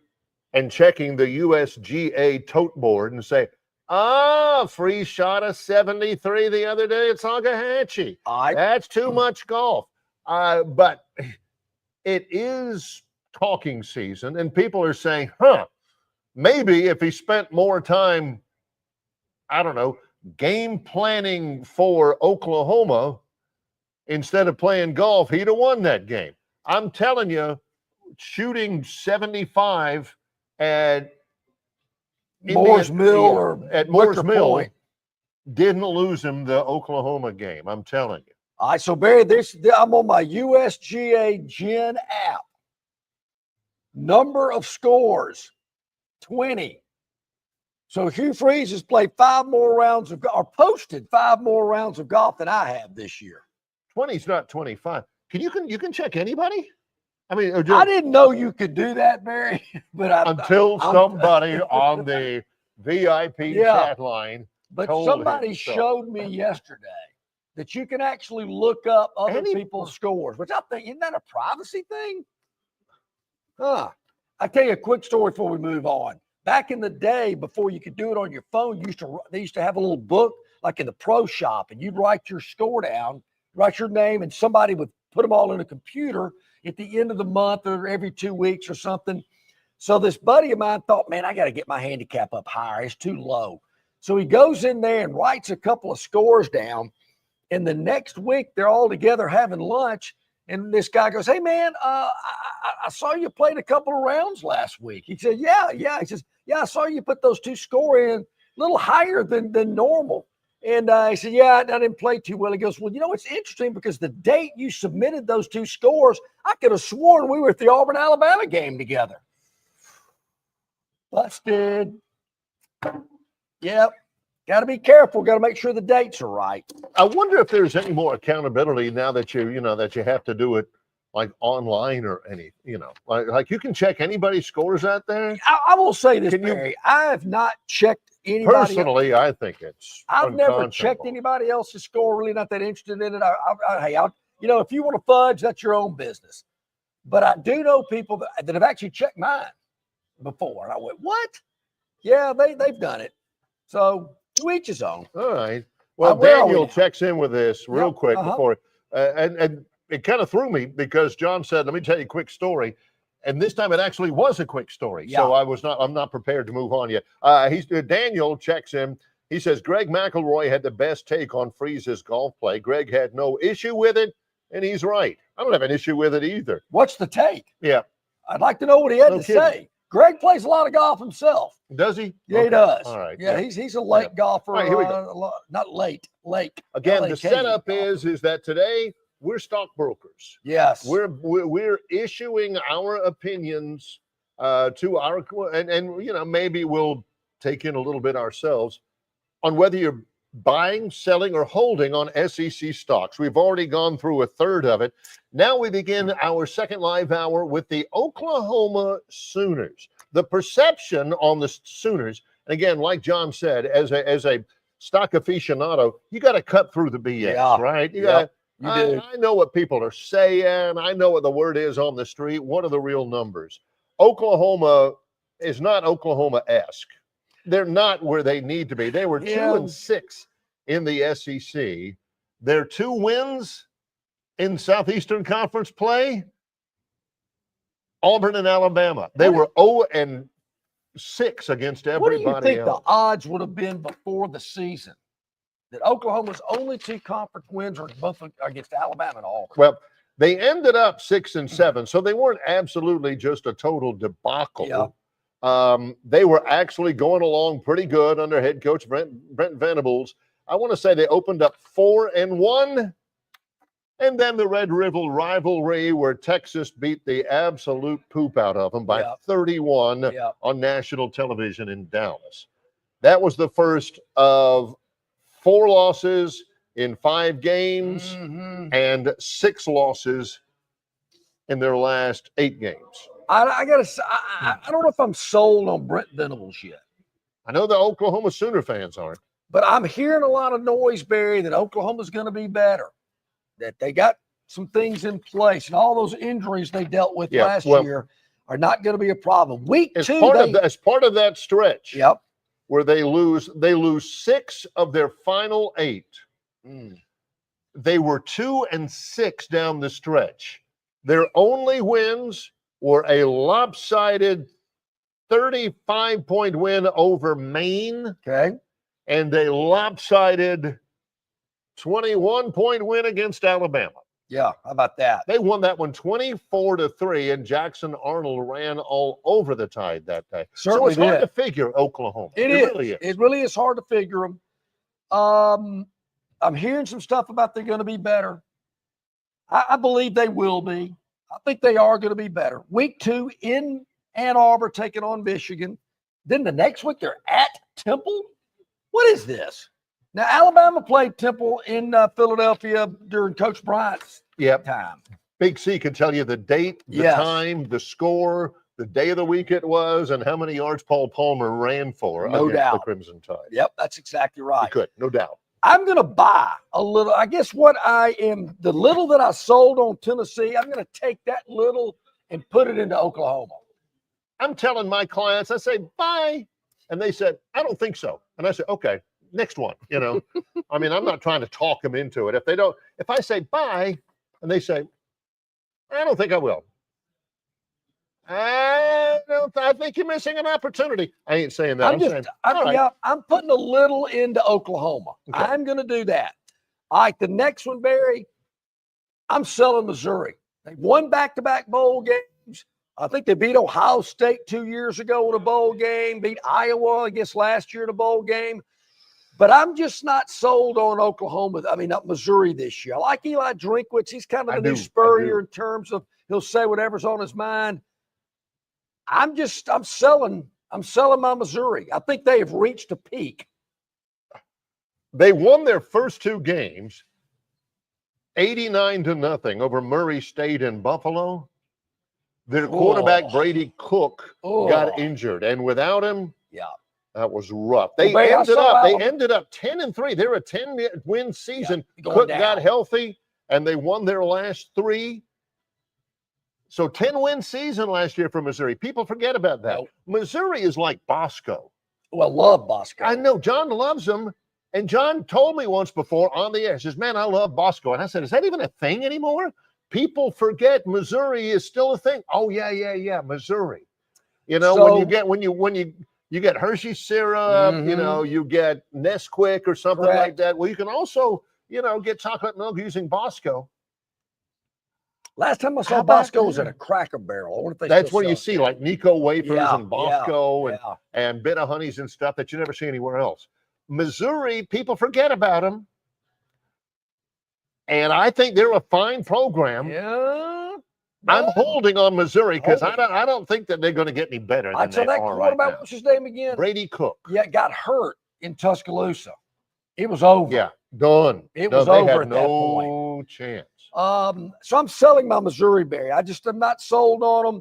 and checking the USGA tote board and say, Free shot of 73 the other day at Sagahatchee. That's too much golf. But it is talking season, and people are saying, maybe if he spent more time, I don't know, game planning for Oklahoma instead of playing golf, he'd have won that game. I'm telling you, shooting 75 at Moore's Mill at Moore's Mill didn't lose him the Oklahoma game. I'm telling you. All right, so Barry, I'm on my USGA Gen app. Number of scores, 20. So Hugh Freeze has played 5 more rounds of, or posted 5 more rounds of golf than I have this year. 20 is not 25. You can check anybody? I mean, I didn't know you could do that, Barry. But until somebody on the VIP chat line. But somebody showed me yesterday that you can actually look up other people's scores, which I think, isn't that a privacy thing? I'll tell you a quick story before we move on. Back in the day, before you could do it on your phone, they used to have a little book like in the pro shop, and you'd write your score down, write your name, and somebody would put them all in a computer at the end of the month or every 2 weeks or something. So this buddy of mine thought, man, I got to get my handicap up higher. It's too low. So he goes in there and writes a couple of scores down. And the next week, they're all together having lunch. And this guy goes, hey, man, I saw you played a couple of rounds last week. He said, yeah. He says, yeah, I saw you put those 2 scores in a little higher than normal. And he said, yeah, I didn't play too well. He goes, well, it's interesting because the date you submitted those 2 scores, I could have sworn we were at the Auburn-Alabama game together. Busted. Yep. Got to be careful. Got to make sure the dates are right. I wonder if there's any more accountability now that that you have to do it like online or like you can check anybody's scores out there. I will say this, Barry. I have not checked anybody personally. I think I've never checked anybody else's score. Really, not that interested in it. If you want to fudge, that's your own business. But I do know people that have actually checked mine before, and I went, "What? Yeah, they've done it." So to each his own. All right. Well, Daniel checks in with this real quick before, and it kind of threw me because John said, "Let me tell you a quick story." And this time it actually was a quick story. Yeah. So I'm not prepared to move on yet. Daniel checks in. He says, Greg McElroy had the best take on Freeze's golf play. Greg had no issue with it, and he's right. I don't have an issue with it either. What's the take? Yeah. I'd like to know what he had to say. Greg plays a lot of golf himself. Does he? Yeah, he does. All right. Yeah, he's a late golfer. All right, here we go. Not late. Again, the setup is that today we're stockbrokers. Yes. We're issuing our opinions to our and maybe we'll take in a little bit ourselves on whether you're buying, selling, or holding on SEC stocks. We've already gone through a third of it. Now we begin our second live hour with the Oklahoma Sooners. The perception on the Sooners, and again, like John said, as a stock aficionado, you got to cut through the BS, right? You got. I know what people are saying. I know what the word is on the street. What are the real numbers? Oklahoma is not Oklahoma-esque. They're not where they need to be. They were 2-6 in the SEC. Their 2 wins in Southeastern Conference play, Auburn and Alabama. They were 0-6 against everybody else. What do you think the odds would have been before the season that Oklahoma's only 2 conference wins are both against Alabama and Auburn? Well, they ended up 6-7, so they weren't absolutely just a total debacle. Yeah. They were actually going along pretty good under head coach Brent Venables. I want to say they opened up 4-1, And then the Red River rivalry where Texas beat the absolute poop out of them by 31 on national television in Dallas. That was the first of 4 losses in 5 games and 6 losses in their last 8 games. I gotta say, I don't know if I'm sold on Brent Venables yet. I know the Oklahoma Sooner fans aren't. But I'm hearing a lot of noise, Barry, that Oklahoma's going to be better, that they got some things in place, and all those injuries they dealt with last year are not going to be a problem. Week 2, as part of that stretch, where they lose 6 of their final 8. They were 2-6 down the stretch. Their only wins were a lopsided 35-point win over Maine. And a lopsided 21-point win against Alabama. Yeah, how about that? They won that one 24-3, and Jackson Arnold ran all over the Tide that day. Certainly so it's hard to figure Oklahoma. It really is. It really is hard to figure them. I'm hearing some stuff about they're going to be better. I believe they will be. I think they are going to be better. Week 2 in Ann Arbor taking on Michigan. Then the next week they're at Temple. What is this? Now, Alabama played Temple in Philadelphia during Coach Bryant's time. Big C can tell you the date, the time, the score, the day of the week it was, and how many yards Paul Palmer ran for against the Crimson Tide. Yep, that's exactly right. He could, no doubt. I'm going to buy a little. I guess the little that I sold on Tennessee, I'm going to take that little and put it into Oklahoma. I'm telling my clients, I say, buy. And they said, I don't think so. And I said, okay, next one. I mean, I'm not trying to talk them into it. If I say buy and they say, I don't think I will. I think you're missing an opportunity. I ain't saying that. I'm putting a little into Oklahoma. Okay. I'm going to do that. All right, the next one, Barry, I'm selling Missouri. They won back-to-back bowl games. I think they beat Ohio State 2 years ago in a bowl game, beat Iowa, I guess, last year in a bowl game. But I'm just not sold on Oklahoma. I mean, not Missouri this year. I like Eli Drinkwitz. He's kind of the new Spurrier in terms of he'll say whatever's on his mind. I'm selling my Missouri. I think they have reached a peak. They won their first 2 games 89-0 over Murray State in Buffalo. Their quarterback, Brady Cook, got injured. And without him, that was rough. They ended up 10-3. They're a 10-win season. Cook got healthy, and they won their last 3. So 10-win season last year for Missouri. People forget about that. Missouri is like Bosco. Well, love Bosco. I know. John loves them. And John told me once before on the air, he says, man, I love Bosco. And I said, is that even a thing anymore? People forget Missouri is still a thing. Oh, yeah, Missouri. When you get Hershey syrup, you get Nesquik or something like that. Well, you can also, get chocolate milk using Bosco. Last time I saw Bosco was at a Cracker Barrel. I wonder if that's where you see like Nico wafers and Bosco and Bit of Honeys and stuff that you never see anywhere else. Missouri, people forget about them. And I think they're a fine program. Yeah. I'm holding on Missouri because I don't think that they're going to get any better than they are right now. What's his name again? Brady Cook. Yeah, got hurt in Tuscaloosa. It was over. Yeah, done. It was over at that point. No chance. So I'm selling my Missouri, Barry. I'm not sold on them.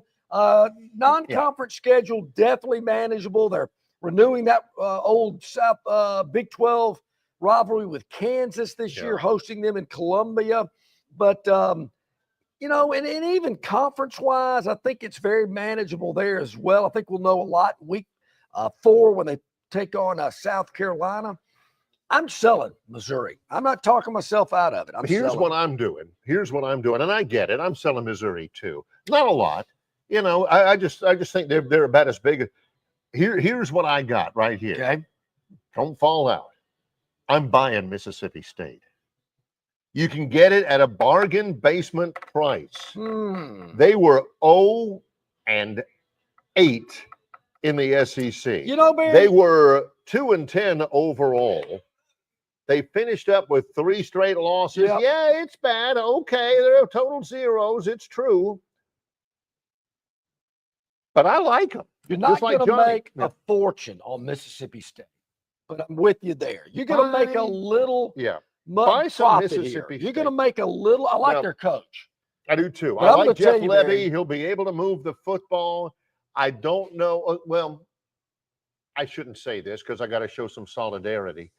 Non-conference schedule, definitely manageable. They're renewing that old South Big 12 rivalry with Kansas this year, hosting them in Columbia. But, and even conference-wise, I think it's very manageable there as well. I think we'll know a lot week 4 when they take on South Carolina. I'm selling Missouri. I'm not talking myself out of it. Here's what I'm doing. And I get it. I'm selling Missouri too. Not a lot. I just think they're about as big. Here's what I got right here. Okay. Don't fall out. I'm buying Mississippi State. You can get it at a bargain basement price. They were 0-8 in the SEC. Barry, they were 2-10 overall. They finished up with 3 straight losses. Yep. Yeah, it's bad. Okay, they're total zeros. It's true. But I like them. You're not like going to Johnny. make a fortune on Mississippi State, but I'm with you there. You're going to make a little Buy some profit Mississippi here. You're State. going to make a little. I like Now, their coach. I do too. But I I'm like gonna tell Jeff you, Levy. Barry, He'll be able to move the football. I don't know. Well, I shouldn't say this because I got to show some solidarity.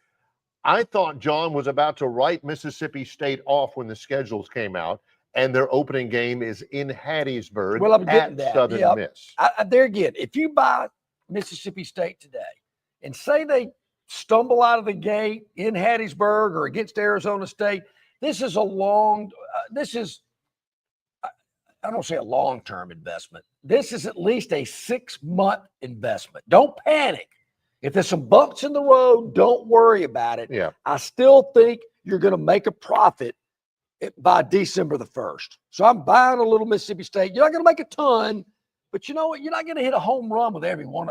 I thought John was about to write Mississippi State off when the schedules came out, and their opening game is in Hattiesburg Well, I'm getting at that. Southern Yep. Miss. There again, if you buy Mississippi State today and say they stumble out of the gate in Hattiesburg or against Arizona State, this is a long, I don't say a long-term investment. This is at least a 6-month investment. Don't panic. If there's some bumps in the road, don't worry about it. Yeah. I still think you're going to make a profit by December the 1st. So I'm buying a little Mississippi State. You're not going to make a ton, but you know what? You're not going to hit a home run with every one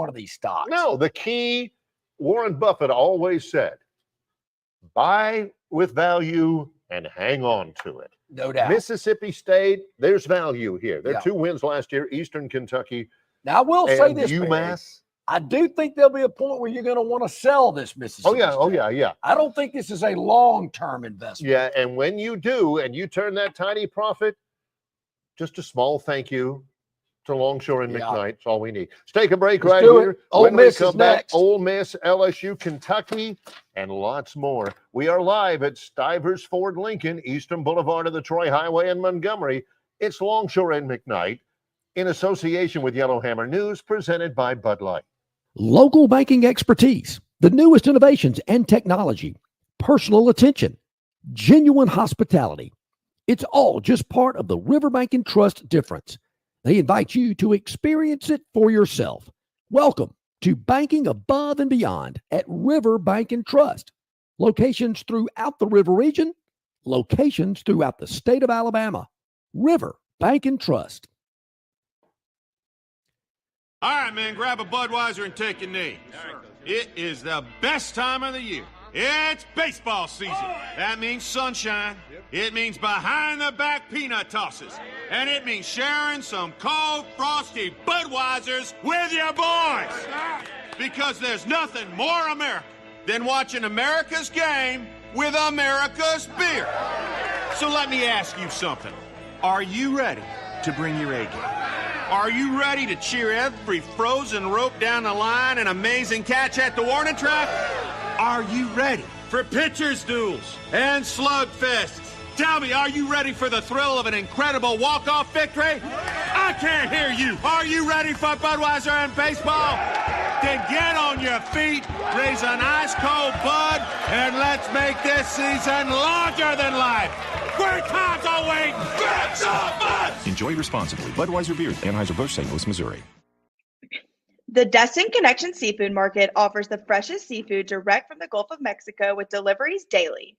of these stocks. No, the key, Warren Buffett always said, buy with value and hang on to it. No doubt. Mississippi State, there's value here. Their Yeah. 2 wins last year, Eastern Kentucky. Now, I will say and this, Barry, UMass. I do think there'll be a point where you're going to want to sell this Mississippi State. Yeah. I don't think this is a long-term investment. Yeah, and when you do, and you turn that tiny profit, just a small thank you to Longshore and McKnight. That's all we need. Let's take a break right here. Ole When we Miss come is back, next. Ole Miss, LSU, Kentucky, and lots more. We are live at Stivers Ford Lincoln, Eastern Boulevard of the Troy Highway in Montgomery. It's Longshore and McKnight in association with Yellowhammer News, presented by Bud Light. Local banking expertise, the newest innovations and technology, personal attention, genuine hospitality. It's all just part of the Riverbank and Trust difference. They invite you to experience it for yourself. Welcome to banking above and beyond at Riverbank and Trust. Locations throughout the River region, locations throughout the state of Alabama. Riverbank and Trust. All right, man, grab a Budweiser and take a knee. It is the best time of the year. It's baseball season. That means sunshine. It means behind-the-back peanut tosses. And it means sharing some cold, frosty Budweisers with your boys. Because there's nothing more American than watching America's game with America's beer. So let me ask you something. Are you ready to bring your A game? Are you ready to cheer every frozen rope down the line and amazing catch at the warning track? Are you ready for pitchers' duels and slugfests? Tell me, are you ready for the thrill of an incredible walk-off victory? I can't hear you. Are you ready for Budweiser and baseball? Then get on your feet, raise an ice-cold Bud, and let's make this season larger than life. Great times are waiting. Get some Bud! Enjoy responsibly. Budweiser Beer, Anheuser-Busch, St. Louis, Missouri. The Destin Connection Seafood Market offers the freshest seafood direct from the Gulf of Mexico with deliveries daily.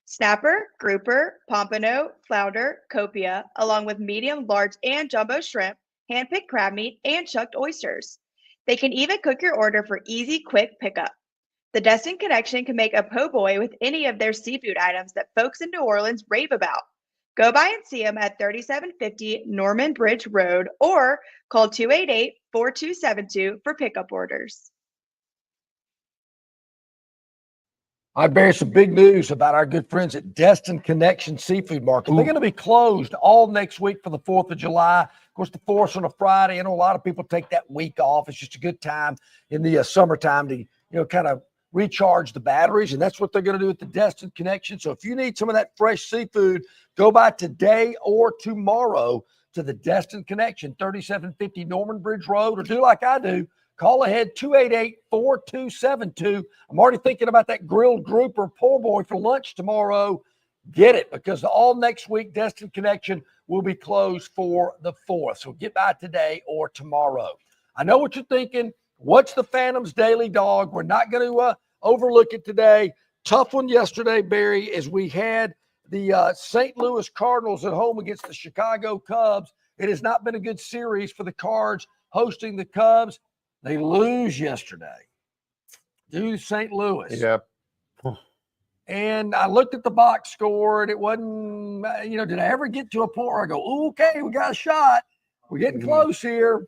Snapper, grouper, pompano, flounder, copia, along with medium, large, and jumbo shrimp, hand-picked crab meat, and chucked oysters. They can even cook your order for easy, quick pickup. The Destin Connection can make a po' boy with any of their seafood items that folks in New Orleans rave about. Go by and see them at 3750 Norman Bridge Road or call 288-4272 for pickup orders. I bear some big news about our good friends at Destin Connection Seafood Market. They're going to be closed all next week for the 4th of July. Of course, the 4th's on a Friday. I know a lot of people take that week off. It's just a good time in the summertime to, kind of recharge the batteries, and that's what they're going to do at the Destin Connection. So if you need some of that fresh seafood, go by today or tomorrow to the Destin Connection, 3750 Norman Bridge Road, or do like I do. Call ahead, 288-4272. I'm already thinking about that grilled grouper po' boy for lunch tomorrow. Get it, because all next week, Destin Connection will be closed for the 4th. So get by today or tomorrow. I know what you're thinking. What's the Phantom's daily dog? We're not going to overlook it today. Tough one yesterday, Barry, as we had the St. Louis Cardinals at home against the Chicago Cubs. It has not been a good series for the Cards hosting the Cubs. They lose yesterday to St. Louis. Yep. And I looked at the box score, and it wasn't, did I ever get to a point where I go, "Ooh, okay, we got a shot. We're getting close here."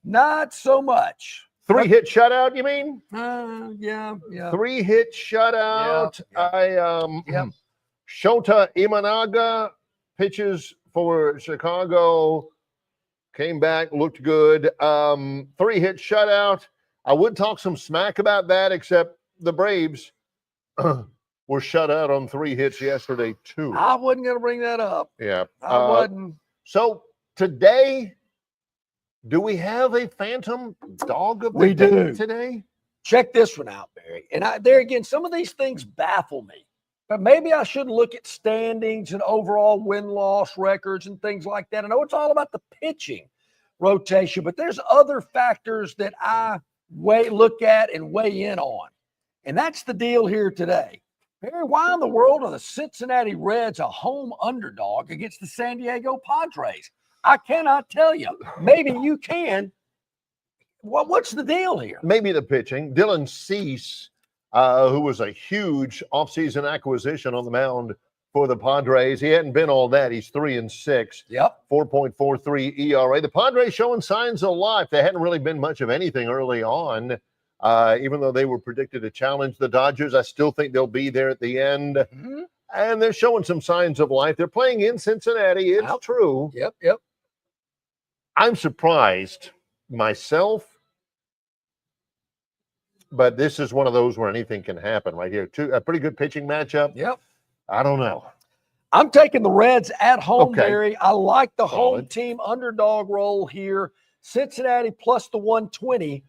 Not so much. 3-hit shutout, you mean? Yeah. 3-hit shutout. Yeah. Shota Imanaga pitches for Chicago. Came back, looked good. 3-hit shutout. I would talk some smack about that, except the Braves were shut out on 3 hits yesterday, too. I wasn't going to bring that up. Yeah. I wasn't. So today, do we have a phantom dog of the We day do. today? Check this one out, Barry. And there again, some of these things baffle me. But maybe I should look at standings and overall win-loss records and things like that. I know it's all about the pitching rotation, but there's other factors that I look at and weigh in on. And that's the deal here today. Barry, why in the world are the Cincinnati Reds a home underdog against the San Diego Padres? I cannot tell you. Maybe you can. What's the deal here? Maybe the pitching. Dylan Cease, who was a huge offseason acquisition on the mound for the Padres. He hadn't been all that. He's 3-6. Yep. 4.43 ERA. The Padres showing signs of life. They hadn't really been much of anything early on. Even though they were predicted to challenge the Dodgers, I still think they'll be there at the end. Mm-hmm. And they're showing some signs of life. They're playing in Cincinnati. It's true. Yep. I'm surprised myself, but this is one of those where anything can happen right here. A pretty good pitching matchup. Yep. I don't know. I'm taking the Reds at home, Okay. Barry. I like the home Solid. team underdog role here. Cincinnati plus the 120,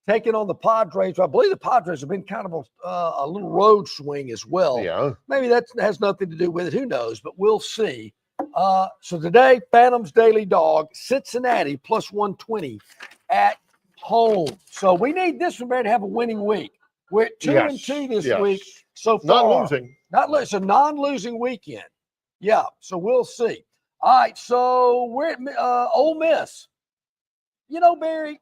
taking on the Padres. I believe the Padres have been kind of a little road swing as well. Yeah. Maybe that has nothing to do with it. Who knows? But we'll see. So today, Phantom's Daily Dog, Cincinnati plus 120 at home. So we need this one, Barry, to have a winning week. We're at 2-2 this week so far. Not losing. It's a non-losing weekend. Yeah, so we'll see. All right, so we're at Ole Miss. Barry,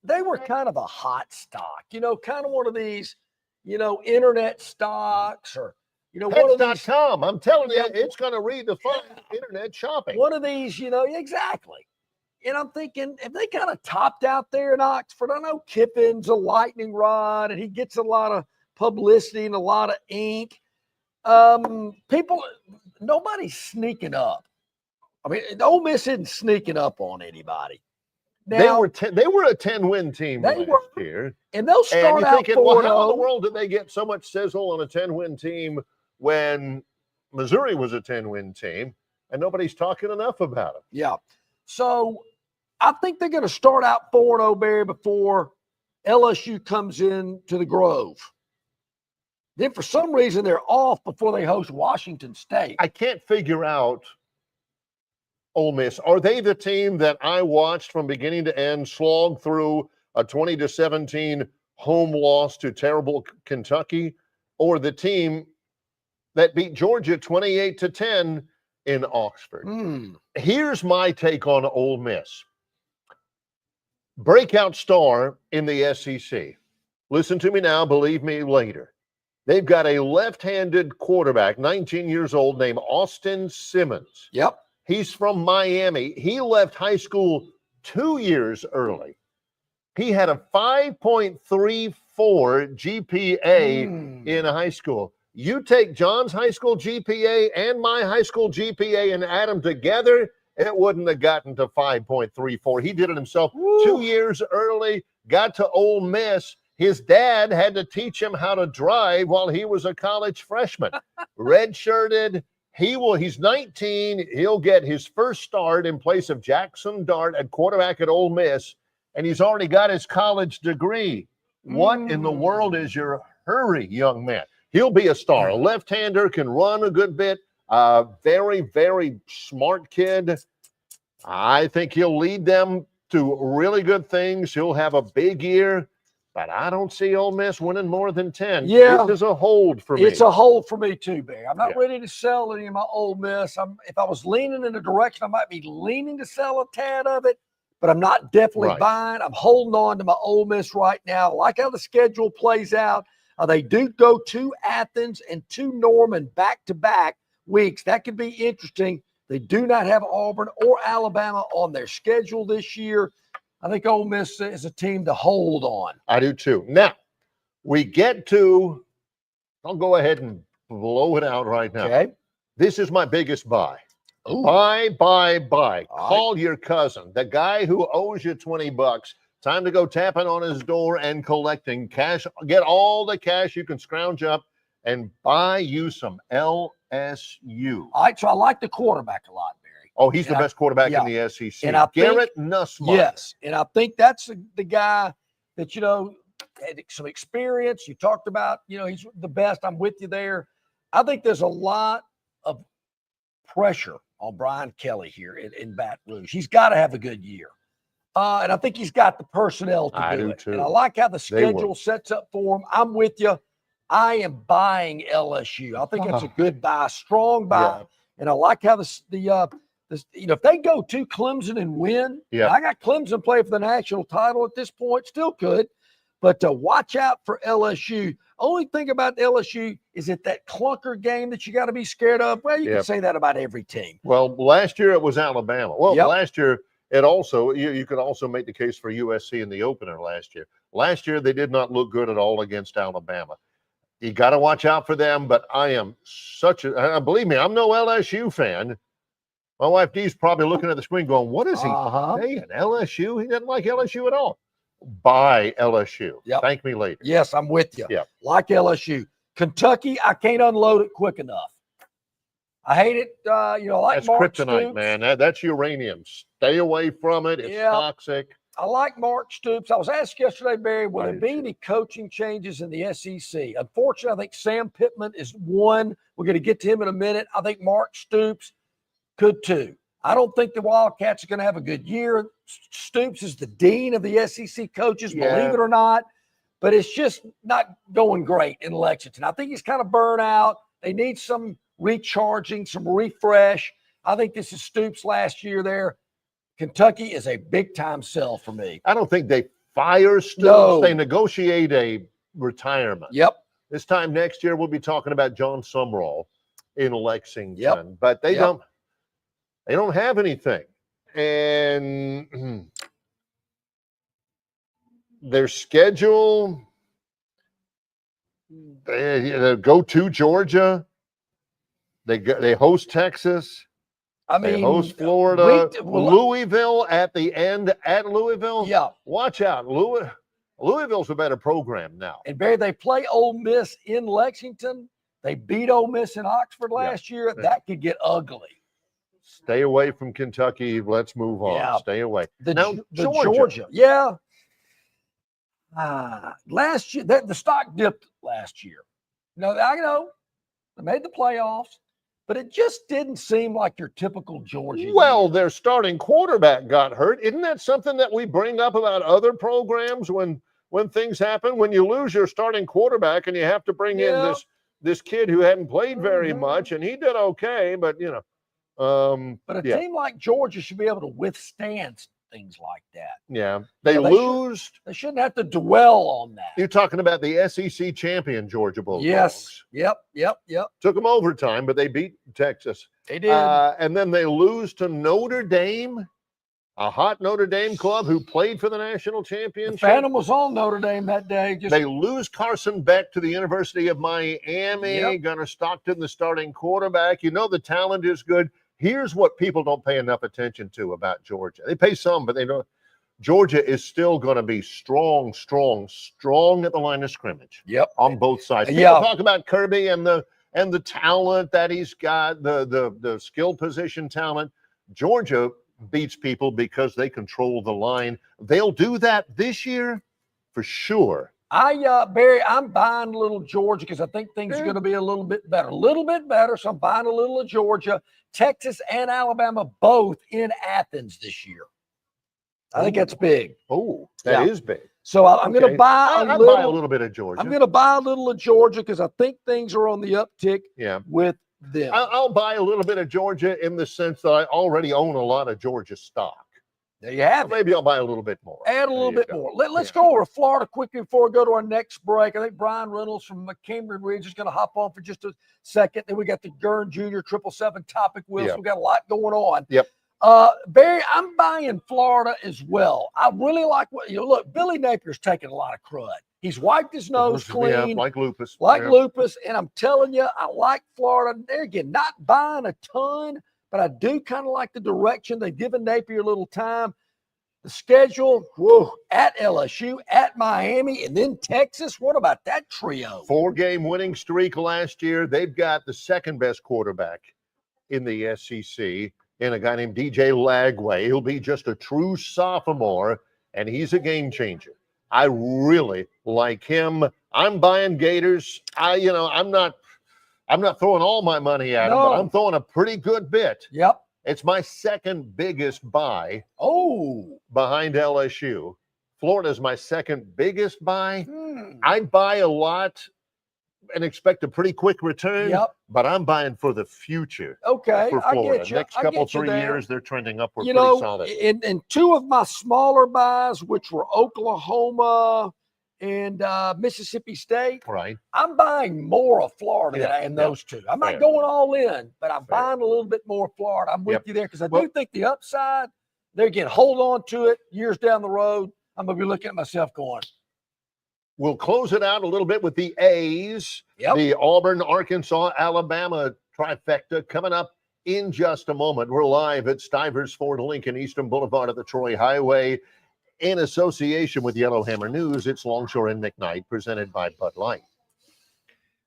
they were kind of a hot stock, kind of one of these, internet stocks or, one of these. Pets.com. I'm telling you, it's going to redefine internet shopping. One of these, exactly. And I'm thinking, if they kind of topped out there in Oxford, I know Kippen's a lightning rod and he gets a lot of publicity and a lot of ink. Nobody's sneaking up. I mean, Ole Miss isn't sneaking up on anybody. Now, they were a 10-win team last year. And they'll start out thinking, 4-0. how in the world did they get so much sizzle on a 10-win team when Missouri was a 10-win team and nobody's talking enough about them? Yeah. So I think they're going to start out 4-0, Barry, before LSU comes in to the Grove. Then for some reason they're off before they host Washington State. I can't figure out Ole Miss. Are they the team that I watched from beginning to end slog through a 20-17 home loss to terrible Kentucky, or the team that beat Georgia 28-10 in Oxford? Here's my take on Ole Miss. Breakout star in the SEC. Listen to me now, believe me later. They've got a left-handed quarterback, 19 years old, named Austin Simmons. Yep. He's from Miami. He left high school 2 years early. He had a 5.34 GPA in high school. You take John's high school GPA and my high school GPA and add them together, it wouldn't have gotten to 5.34. He did it himself 2 years early, got to Ole Miss. His dad had to teach him how to drive while he was a college freshman. Redshirted. He's 19. He'll get his first start in place of Jackson Dart at quarterback at Ole Miss, and he's already got his college degree. What in the world is your hurry, young man? He'll be a star. A left-hander, can run a good bit. Very, very smart kid. I think he'll lead them to really good things. He'll have a big year. But I don't see Ole Miss winning more than 10. Yeah. This is a hold for me. It's a hold for me too, Barry. I'm not ready to sell any of my Ole Miss. If I was leaning in a direction, I might be leaning to sell a tad of it, but I'm not definitely buying. I'm holding on to my Ole Miss right now. I like how the schedule plays out. They do go to Athens and to Norman back-to-back weeks. That could be interesting. They do not have Auburn or Alabama on their schedule this year. I think Ole Miss is a team to hold on. I do too. Now, we get to, I'll go ahead and blow it out right now. Okay. This is my biggest buy. Ooh. Buy. All Call your cousin, the guy who owes you $20. Time to go tapping on his door and collecting cash. Get all the cash you can scrounge up and buy you some LSU. All right, so I like the quarterback a lot, Barry. Oh, he's the best quarterback in the SEC. And Garrett Nussmeier. Yes, and I think that's the guy that, had some experience. You talked about, he's the best. I'm with you there. I think there's a lot of pressure on Brian Kelly here in Baton Rouge. He's got to have a good year. And I think he's got the personnel to do it. Too. And I like how the schedule sets up for him. I'm with you. I am buying LSU. I think it's a good buy, strong buy. Yeah. And I like how if they go to Clemson and win, I got Clemson playing for the national title at this point, still could. But watch out for LSU. Only thing about LSU is that clunker game that you got to be scared of. Well, you can say that about every team. Well, last year it was Alabama. Well, last year it also, you could also make the case for USC in the opener last year. Last year they did not look good at all against Alabama. You got to watch out for them, but I am believe me, I'm no LSU fan. My wife Dee's probably looking at the screen going, what is he saying? LSU? He doesn't like LSU at all. Buy LSU. Yep. Thank me later. Yes, I'm with you. Yep. Like LSU. Kentucky, I can't unload it quick enough. I hate it. I like that's Mark kryptonite, Stoops. man. That's uranium. Stay away from it. It's toxic. I like Mark Stoops. I was asked yesterday, Barry, will there be any coaching changes in the SEC? Unfortunately, I think Sam Pittman is one. We're going to get to him in a minute. I think Mark Stoops could too. I don't think the Wildcats are going to have a good year. Stoops is the dean of the SEC coaches, believe it or not. But it's just not going great in Lexington. I think he's kind of burnt out. They need some recharging, some refresh. I think this is Stoops' last year there. Kentucky is a big-time sell for me. I don't think they fire Stoops. No. They negotiate a retirement. Yep. This time next year, we'll be talking about John Sumrall in Lexington. Yep. But they don't have anything. And their schedule, they go to Georgia. They host Texas. They host Florida. Louisville at the end at Louisville. Yeah. Watch out. Louisville's a better program now. And Barry, they play Ole Miss in Lexington. They beat Ole Miss in Oxford last year. That could get ugly. Stay away from Kentucky. Let's move on. Yeah. Stay away. The Georgia. Yeah. Last year, the stock dipped last year. I know they made the playoffs, but it just didn't seem like your typical Georgia. Well, their starting quarterback got hurt. Isn't that something that we bring up about other programs when things happen? When you lose your starting quarterback and you have to bring in this kid who hadn't played very much, and he did okay, but but a team like Georgia should be able to withstand things like that. Yeah. They lose. They shouldn't have to dwell on that. You're talking about the SEC champion Georgia Bulldogs. Yes. Yep. Took them overtime, but they beat Texas. They did. And then they lose to Notre Dame, a hot Notre Dame club who played for the national championship. The Phantom was on Notre Dame that day. They lose Carson Beck to the University of Miami. Gunnar Stockton, the starting quarterback. The talent is good. Here's what people don't pay enough attention to about Georgia. They pay some, but they don't. Georgia is still going to be strong at the line of scrimmage. Yep. On both sides. People talk about Kirby and the talent that he's got, the skill position talent. Georgia beats people because they control the line. They'll do that this year for sure. Barry, I'm buying a little Georgia because I think things are going to be a little bit better. So I'm buying a little of Georgia. Texas and Alabama both in Athens this year. I think that's big. Oh, that is big. So I'm going to buy a little bit of Georgia. I'm going to buy a little of Georgia because I think things are on the uptick with them. I'll buy a little bit of Georgia in the sense that I already own a lot of Georgia stock. There you have it. Maybe I'll buy a little bit more. Add a little bit more. Let's go over to Florida quickly before we go to our next break. I think Brian Reynolds from Cambrian Ridge is going to hop on for just a second. Then we got the Gurn Jr. 777 Topic Wheel. So we got a lot going on. Yep. Barry, I'm buying Florida as well. I really like what look. Billy Napier's taking a lot of crud. He's wiped his nose clean, like lupus, lupus. And I'm telling you, I like Florida. There again, not buying a ton, but I do kind of like the direction they've given Napier a little time. The schedule, at LSU, at Miami, and then Texas. What about that trio? 4-game winning streak last year. They've got the second best quarterback in the SEC. And a guy named DJ Lagway. He'll be just a true sophomore, and he's a game changer. I really like him. I'm buying Gators. I'm not throwing all my money at him, but I'm throwing a pretty good bit. Yep. It's my second biggest buy. Behind LSU. Florida's my second biggest buy. I buy a lot and expect a pretty quick return. But I'm buying for the future. Okay, for Florida. I get you. Next couple 3 years, they're trending upward pretty solid. In two of my smaller buys, which were Oklahoma and Mississippi State, right? I'm buying more of Florida than I am those two. I'm not going all in, but I'm buying a little bit more of Florida. I'm with you there because I do think the upside, they can hold on to it years down the road. I'm going to be looking at myself going, we'll close it out a little bit with the A's. The Auburn, Arkansas, Alabama trifecta coming up in just a moment. We're live at Stivers Ford Lincoln, Eastern Boulevard of the Troy Highway. In association with Yellowhammer News, it's Longshore and McKnight, presented by Bud Light.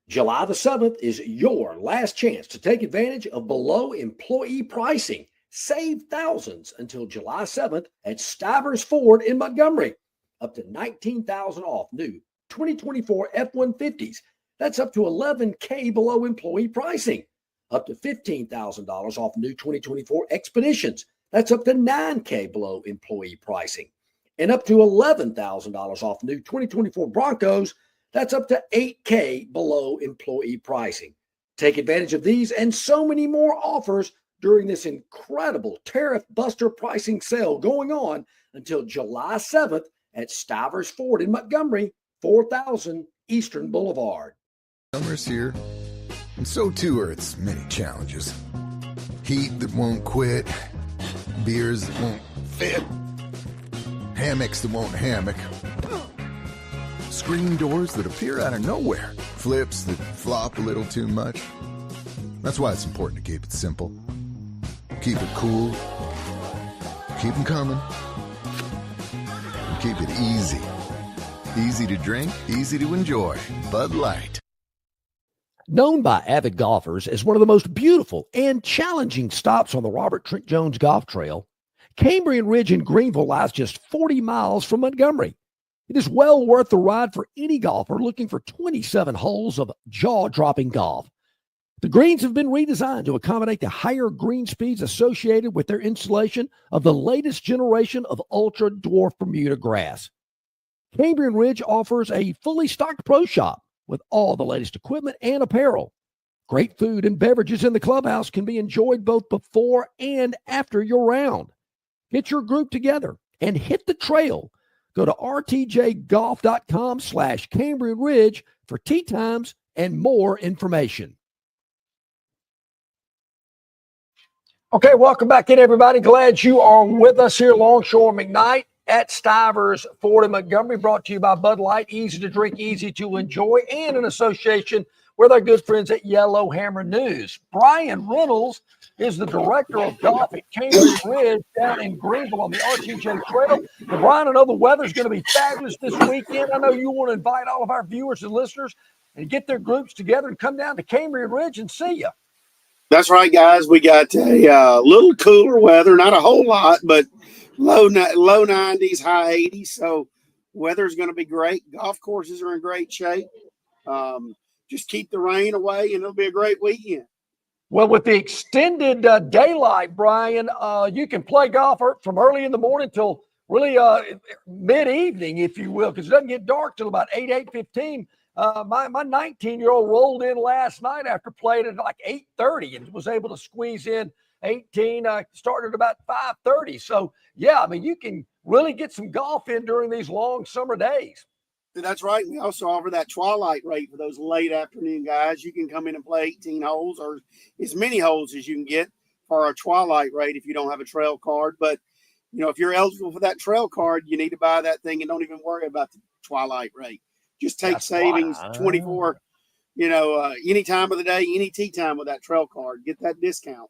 July the 7th is your last chance to take advantage of below employee pricing. Save thousands until July 7th at Stivers Ford in Montgomery. Up to $19,000 off new 2024 F-150s. That's up to $11K below employee pricing. Up to $15,000 off new 2024 Expeditions. That's up to $9K below employee pricing. And up to $11,000 off new 2024 Broncos. That's up to $8K below employee pricing. Take advantage of these and so many more offers during this incredible tariff buster pricing sale going on until July 7th at Stivers Ford in Montgomery, 4000 Eastern Boulevard. Summer's here, and so too are its many challenges. Heat that won't quit, beers that won't fit, hammocks that won't hammock, screen doors that appear out of nowhere, flips that flop a little too much. That's why it's important to keep it simple. Keep it cool, keep them coming, and keep it easy. Easy to drink, easy to enjoy. Bud Light. Known by avid golfers as one of the most beautiful and challenging stops on the Robert Trent Jones Golf Trail, Cambrian Ridge in Greenville lies just 40 miles from Montgomery. It is well worth the ride for any golfer looking for 27 holes of jaw-dropping golf. The greens have been redesigned to accommodate the higher green speeds associated with their installation of the latest generation of ultra-dwarf Bermuda grass. Cambrian Ridge offers a fully stocked pro shop with all the latest equipment and apparel. Great food and beverages in the clubhouse can be enjoyed both before and after your round. Get your group together and hit the trail. Go to rtjgolf.com/Cambrian Ridge for tee times and more information. Okay, welcome back in, everybody. Glad you are with us here, Longshore McKnight at Stivers Ford in Montgomery, brought to you by Bud Light. Easy to drink, easy to enjoy, and in association with our good friends at Yellowhammer News. Brian Reynolds is the director of golf at Cambrian Ridge down in Greenville on the RTJ Trail. And Brian, I know the weather's going to be fabulous this weekend. I know you want to invite all of our viewers and listeners and get their groups together and come down to Cambrian Ridge and see you. That's right, guys. We got a little cooler weather, not a whole lot, but low 90s, high 80s. So weather's going to be great. Golf courses are in great shape. Just keep the rain away, and it'll be a great weekend. Well, with the extended daylight, Brian, you can play golf from early in the morning till really mid-evening, if you will, because it doesn't get dark till about 8:15. My 19-year-old rolled in last night after playing at like 8:30 and was able to squeeze in 18, starting at about 5:30. So, yeah, I mean, you can really get some golf in during these long summer days. That's right. We also offer that twilight rate for those late afternoon guys. You can come in and play 18 holes or as many holes as you can get for our twilight rate if you don't have a trail card. But, you know, if you're eligible for that trail card, you need to buy that thing and don't even worry about the twilight rate. Just take savings 24, any time of the day, any tee time with that trail card. Get that discount.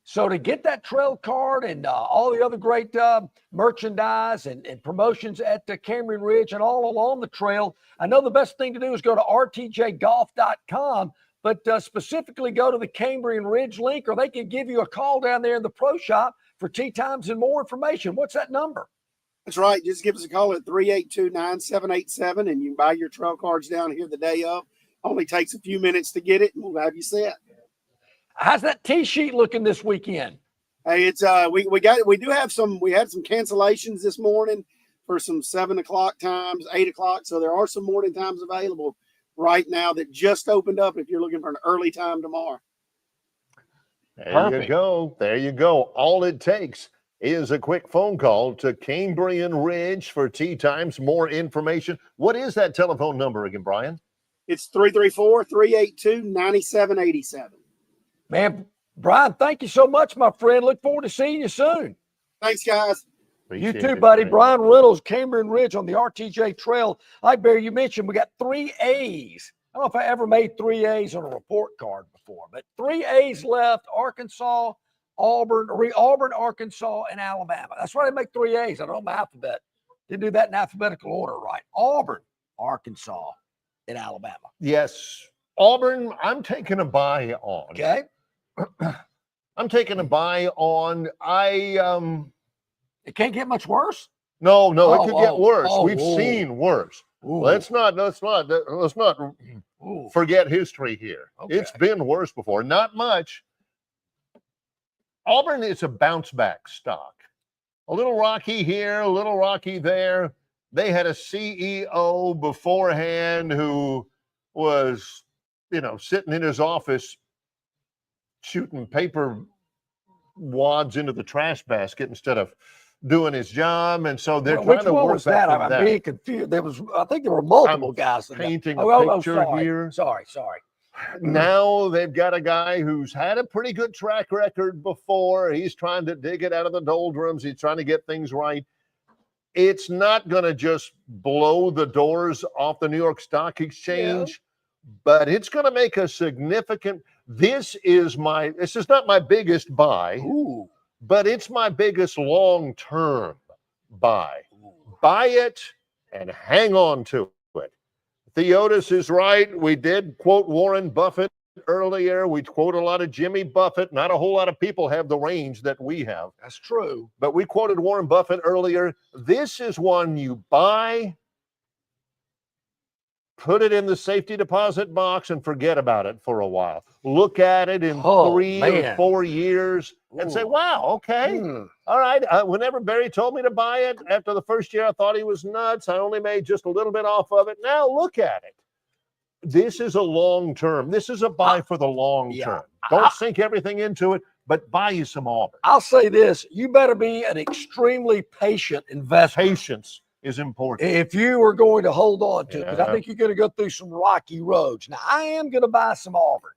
So to get that trail card and all the other great merchandise and promotions at the Cameron Ridge and all along the trail, I know the best thing to do is go to rtjgolf.com, but specifically go to the Cambrian Ridge link, or they can give you a call down there in the pro shop for tee times and more information. What's that number? That's right. Just give us a call at 382-9787, and you can buy your trail cards down here the day of. Only takes a few minutes to get it, and we'll have you set. How's that tee sheet looking this weekend? Hey, it's we had some cancellations this morning for some 7 o'clock times, 8 o'clock. So there are some morning times available right now that just opened up if you're looking for an early time tomorrow. There you go. There you go. All it takes is a quick phone call to Cambrian Ridge for tee times. More information. What is that telephone number again, Brian? It's 334-382-9787. Man, Brian, thank you so much, my friend. Look forward to seeing you soon. Thanks, guys. Appreciate you too, buddy. Brian Reynolds, Cambrian Ridge on the RTJ Trail. Like Barry, you mentioned, we got 3 A's. I don't know if I ever made 3 A's on a report card before, but 3 A's left: Arkansas, Auburn, Arkansas, and Alabama. That's why they make 3 A's. I don't know my alphabet. Didn't do that in alphabetical order, right? Auburn, Arkansas, and Alabama. Yes. Auburn, I'm taking a buy on. Okay. I'm taking a buy on. It can't get much worse. No, it could get worse. We've seen worse. Ooh. Let's not forget history here. Okay. It's been worse before. Not much. Auburn is a bounce back stock. A little rocky here, a little rocky there. They had a CEO beforehand who was, sitting in his office shooting paper wads into the trash basket instead of doing his job, and so they're trying to work back from that. I'm being confused. I think there were multiple guys. Painting a picture here. Sorry. Now they've got a guy who's had a pretty good track record before. He's trying to dig it out of the doldrums. He's trying to get things right. It's not going to just blow the doors off the New York Stock Exchange, but it's going to make a significant. This is not my biggest buy, but it's my biggest long-term buy. Buy it and hang on to it. Theodis is right. We did quote Warren Buffett earlier. We quote a lot of Jimmy Buffett. Not a whole lot of people have the range that we have. That's true. But we quoted Warren Buffett earlier. This is one you buy, put it in the safety deposit box, and forget about it for a while. Look at it in 3 or 4 years and say, wow, okay. All right. Whenever Barry told me to buy it, after the first year, I thought he was nuts. I only made just a little bit off of it. Now look at it. This is a long term. This is a buy for the long term. Don't sink everything into it, but buy you some Auburn. I'll say this. You better be an extremely patient investor. Patience is important. If you are going to hold on to it, because I think you're going to go through some rocky roads. Now, I am going to buy some Auburn.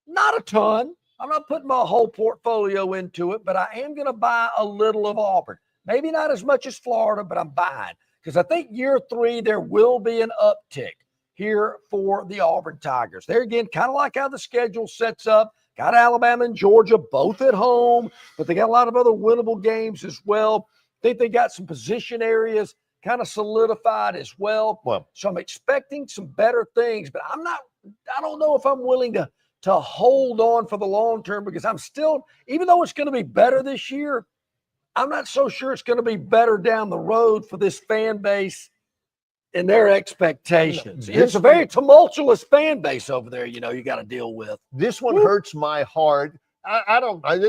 Not a ton. I'm not putting my whole portfolio into it, but I am going to buy a little of Auburn. Maybe not as much as Florida, but I'm buying. Because I think year 3, there will be an uptick here for the Auburn Tigers. There again, kind of like how the schedule sets up. Got Alabama and Georgia both at home, but they got a lot of other winnable games as well. I think they got some position areas kind of solidified as well. So I'm expecting some better things, but I don't know if I'm willing to hold on for the long term, because I'm still, even though it's going to be better this year, I'm not so sure it's going to be better down the road for this fan base and their expectations. It's a very tumultuous fan base over there, you got to deal with. This one hurts my heart.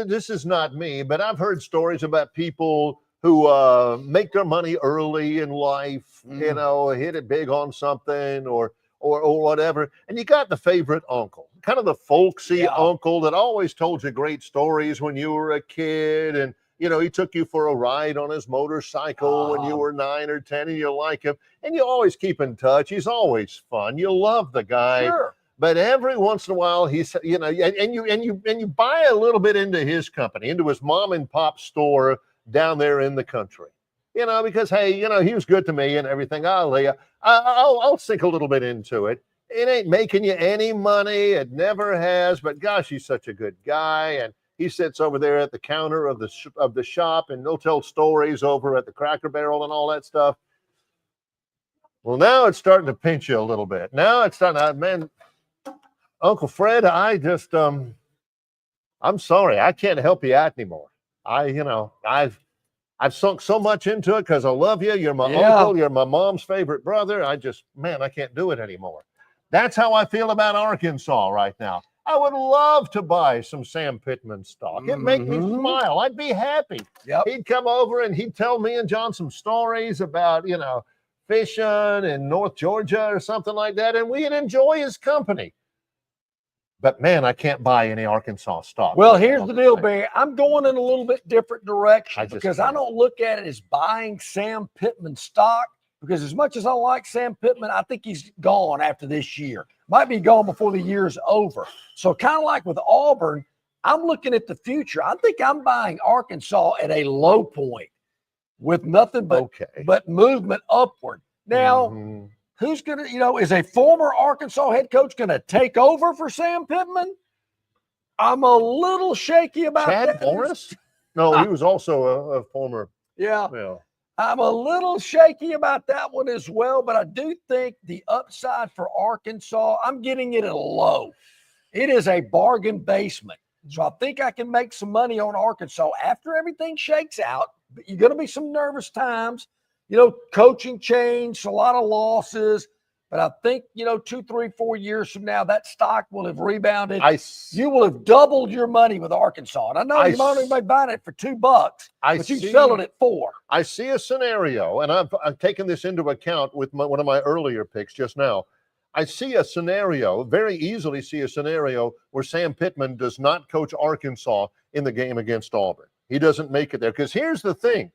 This is not me, but I've heard stories about people who make their money early in life, hit it big on something, or or whatever. And you got the favorite uncle, kind of the folksy uncle that always told you great stories when you were a kid. And, you know, he took you for a ride on his motorcycle when you were 9 or 10 and you like him. And you always keep in touch. He's always fun. You love the guy. Sure. But every once in a while, he's, you know, and you buy a little bit into his company, into his mom and pop store down there in the country, you know, because, hey, you know, he was good to me and everything. I'll sink a little bit into it. It ain't making you any money. It never has. But gosh, he's such a good guy. And he sits over there at the counter of the shop, and they'll tell stories over at the Cracker Barrel and all that stuff. Well, now it's starting to pinch you a little bit. Now it's starting to, man, Uncle Fred, I just, I'm sorry. I can't help you out anymore. I've sunk so much into it because I love you. You're my uncle. You're my mom's favorite brother. I can't do it anymore. That's how I feel about Arkansas right now. I would love to buy some Sam Pittman stock. It'd make me smile. I'd be happy. Yep. He'd come over and he'd tell me and John some stories about, you know, fishing in North Georgia or something like that, and we'd enjoy his company. But, man, I can't buy any Arkansas stock. Well, here's the deal, Barry. I'm going in a little bit different direction because I can't. don't look at it as buying Sam Pittman stock, because as much as I like Sam Pittman, I think he's gone after this year. Might be gone before the year's over. So kind of like with Auburn, I'm looking at the future. I think I'm buying Arkansas at a low point with nothing but movement upward. Now, who's going to, you know, is a former Arkansas head coach going to take over for Sam Pittman? I'm a little shaky about that. Chad Morris? No, he was also a former. Yeah. I'm a little shaky about that one as well, but I do think the upside for Arkansas, I'm getting it at a low. It is a bargain basement. So I think I can make some money on Arkansas after everything shakes out. But you're going to be some nervous times. You know, coaching change, a lot of losses. But I think, you know, 2, 3, 4 years from now, that stock will have rebounded. You will have doubled your money with Arkansas. And I know you might only be buying it for $2, but you can sell it at $4. I see a scenario, and I've taken this into account with one of my earlier picks just now. I see a scenario, very easily see a scenario where Sam Pittman does not coach Arkansas in the game against Auburn. He doesn't make it there. Because here's the thing.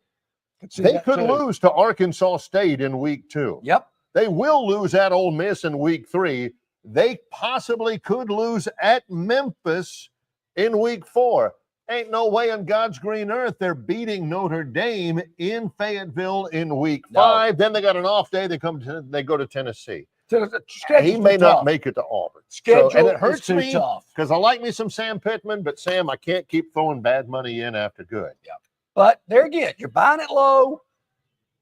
They could lose to Arkansas State in week 2. Yep. They will lose at Ole Miss in week 3. They possibly could lose at Memphis in week 4. Ain't no way on God's green earth they're beating Notre Dame in Fayetteville in week 5. Then they got an off day. They go to Tennessee. He may not make it to Auburn. And it hurts me because I like me some Sam Pittman, but Sam, I can't keep throwing bad money in after good. Yeah. But there again, you're buying it low.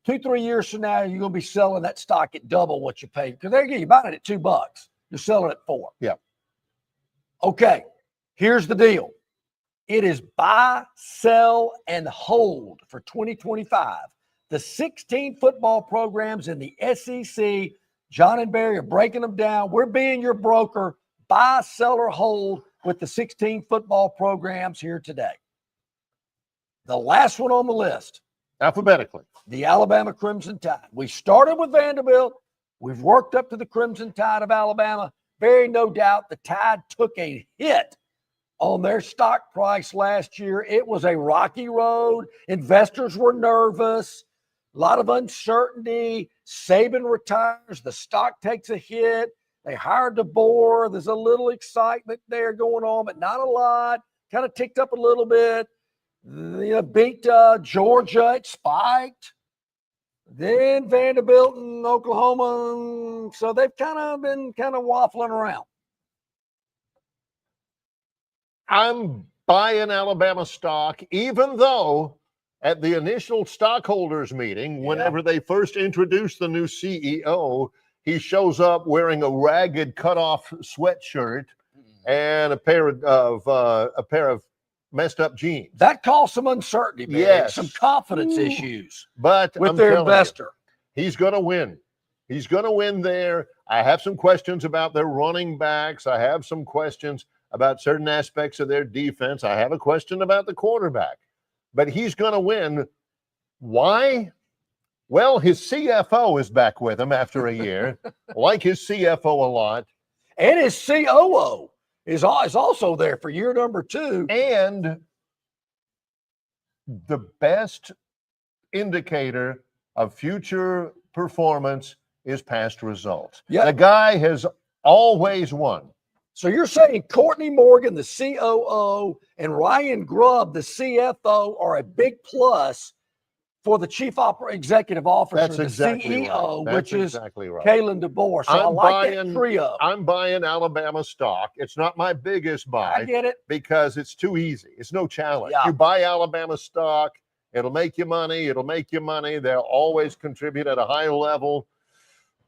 2, 3 years from now, you're going to be selling that stock at double what you paid. Because there again, you're buying it at $2. You're selling it at $4. Yeah. Okay. Here's the deal. It is buy, sell, and hold for 2025. The 16 football programs in the SEC, John and Barry are breaking them down. We're being your broker. Buy, sell, or hold with the 16 football programs here today. The last one on the list. Alphabetically. The Alabama Crimson Tide. We started with Vanderbilt. We've worked up to the Crimson Tide of Alabama. Very no doubt the Tide took a hit on their stock price last year. It was a rocky road. Investors were nervous. A lot of uncertainty. Saban retires. The stock takes a hit. They hired DeBoer. There's a little excitement there going on, but not a lot. Kind of ticked up a little bit. Beat Georgia. It spiked. Then Vanderbilt and Oklahoma. So they've been waffling around. I'm buying Alabama stock, even though at the initial stockholders meeting, whenever they first introduced the new CEO, he shows up wearing a ragged cutoff sweatshirt and a pair of messed up jeans. That caused some uncertainty, man. Yes. Some confidence issues but with their investor. He's going to win. He's going to win there. I have some questions about their running backs. I have some questions about certain aspects of their defense. I have a question about the quarterback. But he's going to win. Why? Well, his CFO is back with him after a year. Like his CFO a lot. And his COO is also there for year number 2. And the best indicator of future performance is past results. Yeah. The guy has always won. So you're saying Courtney Morgan, the COO, and Ryan Grubb, the CFO, are a big plus for the chief executive officer, That's the exactly CEO, right. which is exactly right. Kalen DeBoer. So I like that trio. I'm buying Alabama stock. It's not my biggest buy. I get it. Because it's too easy. It's no challenge. Yeah. You buy Alabama stock, it'll make you money. It'll make you money. They'll always contribute at a high level.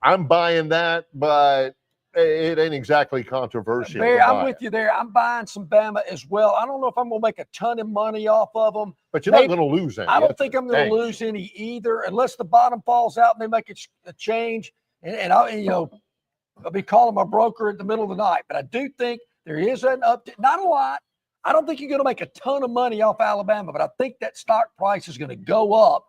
I'm buying that, but it ain't exactly controversial. Barry, I'm with you there. I'm buying some Bama as well. I don't know if I'm going to make a ton of money off of them. But you're not going to lose any. I don't think I'm going to lose any either, unless the bottom falls out and they make a change. And I'll be calling my broker in the middle of the night. But I do think there is an uptick. Not a lot. I don't think you're going to make a ton of money off Alabama, but I think that stock price is going to go up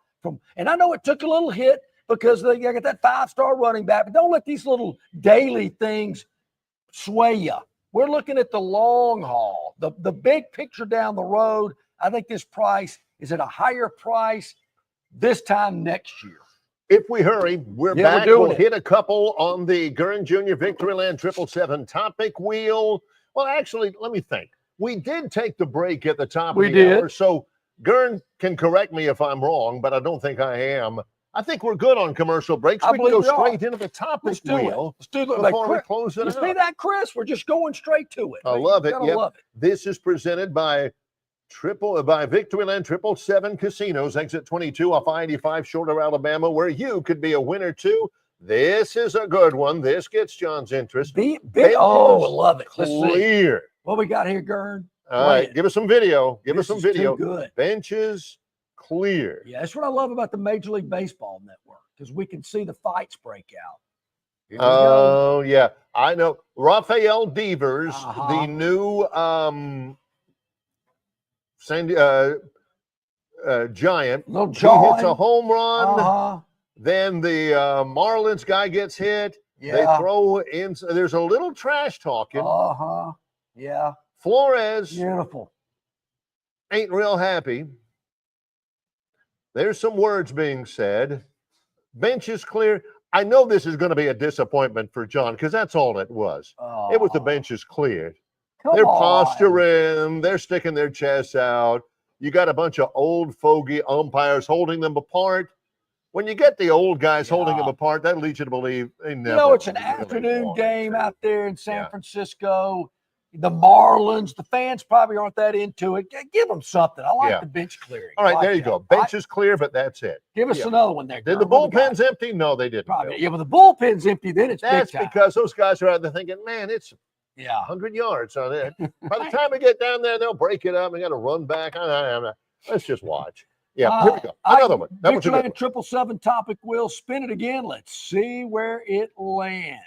and I know it took a little hit because they got that 5-star running back, but don't let these little daily things sway you. We're looking at the long haul, the big picture down the road. I think this price is at a higher price this time next year. If we hurry, we're back. We'll hit a couple on the Gurn Jr. Victoryland 777 Topic Wheel. Well, actually, let me think. We did take the break at the top of the hour, so Gurn can correct me if I'm wrong, but I don't think I am. I think we're good on commercial breaks. We can go straight into the topic wheel. Let's do it before we close it out. See that, Chris? We're just going straight to it. I love it. Love it. This is presented by Victoryland 777 Casinos, exit 22 off I-85, Shorter, Alabama, where you could be a winner too. This is a good one. This gets John's interest. I love it. Clear. What we got here, Gurn? All right, give us some video. Give us some video. Too good. Benches clear. Yeah, that's what I love about the Major League Baseball network, because we can see the fights break out. Oh, yeah. I know. Rafael Devers, the new Giant. Little He John. hits a home run. Then the Marlins guy gets hit. Yeah. They throw in. There's a little trash talking. Yeah. Flores. Beautiful. Ain't real happy. There's some words being said. Bench is clear. I know this is going to be a disappointment for John because that's all it was. It was the bench is cleared. They're posturing. They're sticking their chests out. You got a bunch of old fogey umpires holding them apart. When you get the old guys holding them apart, that leads you to believe they never. It's an afternoon game out there in San Francisco. The Marlins, the fans probably aren't that into it. Give them something. I like the bench clearing. All right, there you go. Bench is clear, but that's it. Give us another one there. Did the bullpens empty? No, they didn't. Probably. Yeah, but the bullpen's empty, then it's that's big time. because those guys are out there thinking, man, it's 100 yards on it. By the time we get down there, they'll break it up. We got to run back. Let's just watch. Yeah, here we go. Another one. That was a good one. 777 Topic Wheel. Spin it again. Let's see where it lands.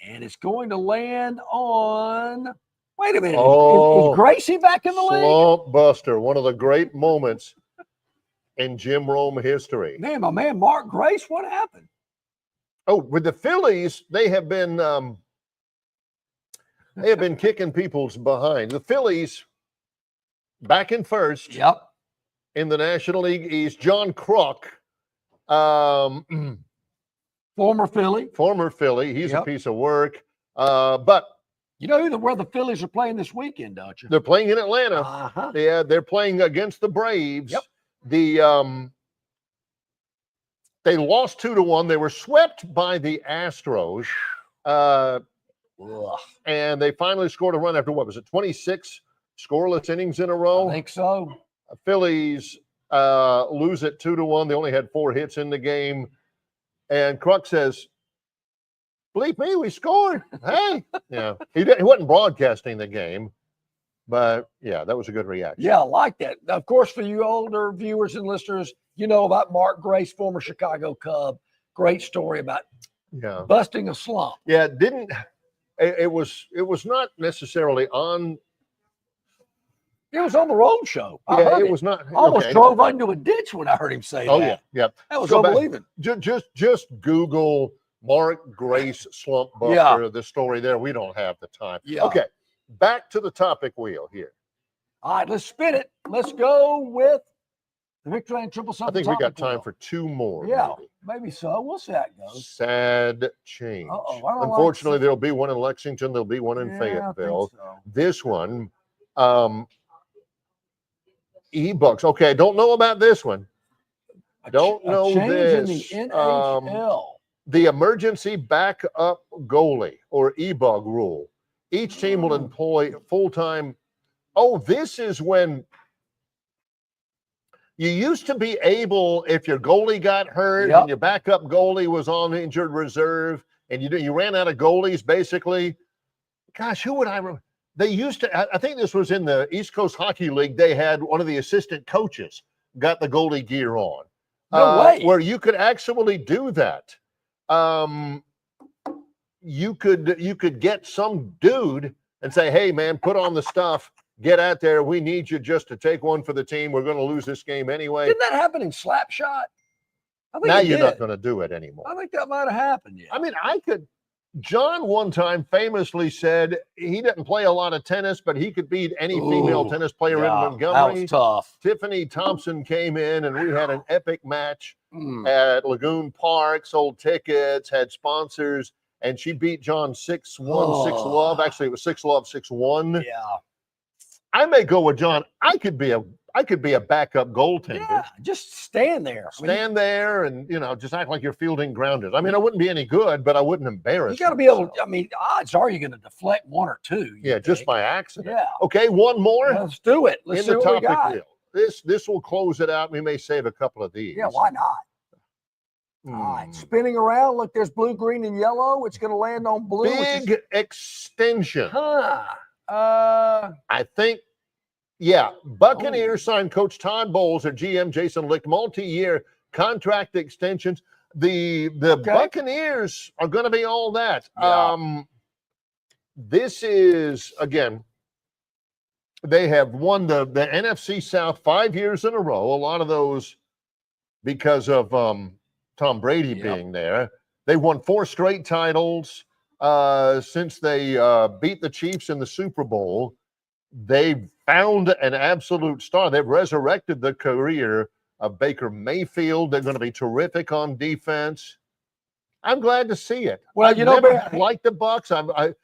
And it's going to land on. Wait a minute. Is Gracie back in the league? Slump Buster, one of the great moments in Jim Rome history. Man, my man Mark Grace, what happened? Oh, with the Phillies, they have been kicking people's behind. The Phillies back in first. Yep. In the National League East, John Kruk, former Philly. He's a piece of work. But you know where the Phillies are playing this weekend, don't you? They're playing in Atlanta. Yeah, they're playing against the Braves. Yep. They lost 2-1. They were swept by the Astros. And they finally scored a run after 26 scoreless innings in a row? I think so. Phillies lose it 2-1. They only had 4 hits in the game. And Kruk says, bleep me, we scored. Hey. Yeah. He wasn't broadcasting the game. But, yeah, that was a good reaction. Yeah, I like that. Of course, for you older viewers and listeners, you know about Mark Grace, former Chicago Cub. Great story about busting a slump. Yeah, it was not necessarily on. It was on the road show. I Yeah, heard it was not. I almost okay. drove into a ditch when I heard him say Oh that. yeah. That was Go back. unbelievable. Just Google Mark Grace slump buster. The story there. We don't have the time. Yeah. Okay. Back to the topic wheel here. All right, let's spin it. Let's go with the Victoryland Triple I Something. think we got Topic Wheel. time for 2 more. Yeah, maybe so. We'll see how it goes. Sad change. I don't Unfortunately, like there'll be one in Lexington. There'll be one in Yeah, I Fayetteville. think so. This one, e-books. Okay, don't know about this one. Don't know change this. in the NHL. The emergency backup goalie or e-bug rule. Each team will employ full-time. Oh, this is when you used to be able, if your goalie got hurt and your backup goalie was on injured reserve and you ran out of goalies, basically. Gosh, who would I remember? They used to, I think this was in the East Coast Hockey League. They had one of the assistant coaches got the goalie gear on. No way. Where you could actually do that. You could get some dude and say, hey, man, put on the stuff. Get out there. We need you just to take one for the team. We're going to lose this game anyway. Didn't that happen in Slapshot? I think Now it you're did. not going to do it anymore. I think that might have happened. Yeah. I mean, John one time famously said he didn't play a lot of tennis, but he could beat any female tennis player in Montgomery. That was tough. Tiffany Thompson came in and we had an epic match at Lagoon Park, sold tickets, had sponsors, and she beat John 6-1, 6-love. Actually, it was 6-love, 6-1. Yeah. I may go with John. I could be a backup goaltender. Yeah, just stand there. Stand there and, just act like you're fielding grounders. I mean, I wouldn't be any good, but I wouldn't embarrass You got to be able, odds are you're going to deflect one or two. Yeah, just by accident. Yeah. Okay, one more. Let's do it. Let's in see the what we topic got. wheel. This will close it out. We may save a couple of these. Yeah, why not? All right, spinning around. Look, there's blue, green, and yellow. It's going to land on blue. Big extension. I think, Buccaneers signed Coach Todd Bowles or GM Jason Licht multi-year contract extensions. The Buccaneers are going to be all that. Yeah. This is, again, they have won the NFC South 5 years in a row. A lot of those because of Tom Brady being there. They won 4 straight titles since they beat the Chiefs in the Super Bowl. They've found an absolute star. They've resurrected the career of Baker Mayfield. They're going to be terrific on defense. I'm glad to see it. Well, I've never liked the Bucs. I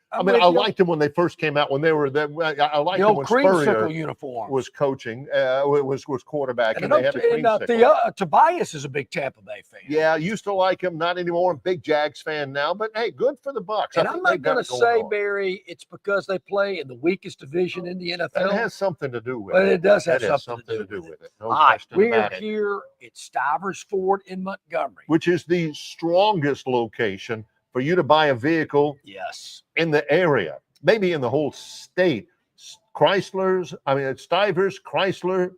liked them when they first came out. When they were there, I liked them when Spurrier uniform was coaching, was quarterback, and they had a creamsicle. Tobias is a big Tampa Bay fan. Yeah, used to like him, not anymore. Big Jags fan now, but hey, good for the Bucs. And I'm not going to say, Barry, it's because they play in the weakest division in the NFL. It has something to do with but it. it does have That something to do with it. No All right, question we're about it. here at Stivers Ford in Montgomery, which is the strongest location for you to buy a vehicle in the area, maybe in the whole state. Stivers, Chrysler,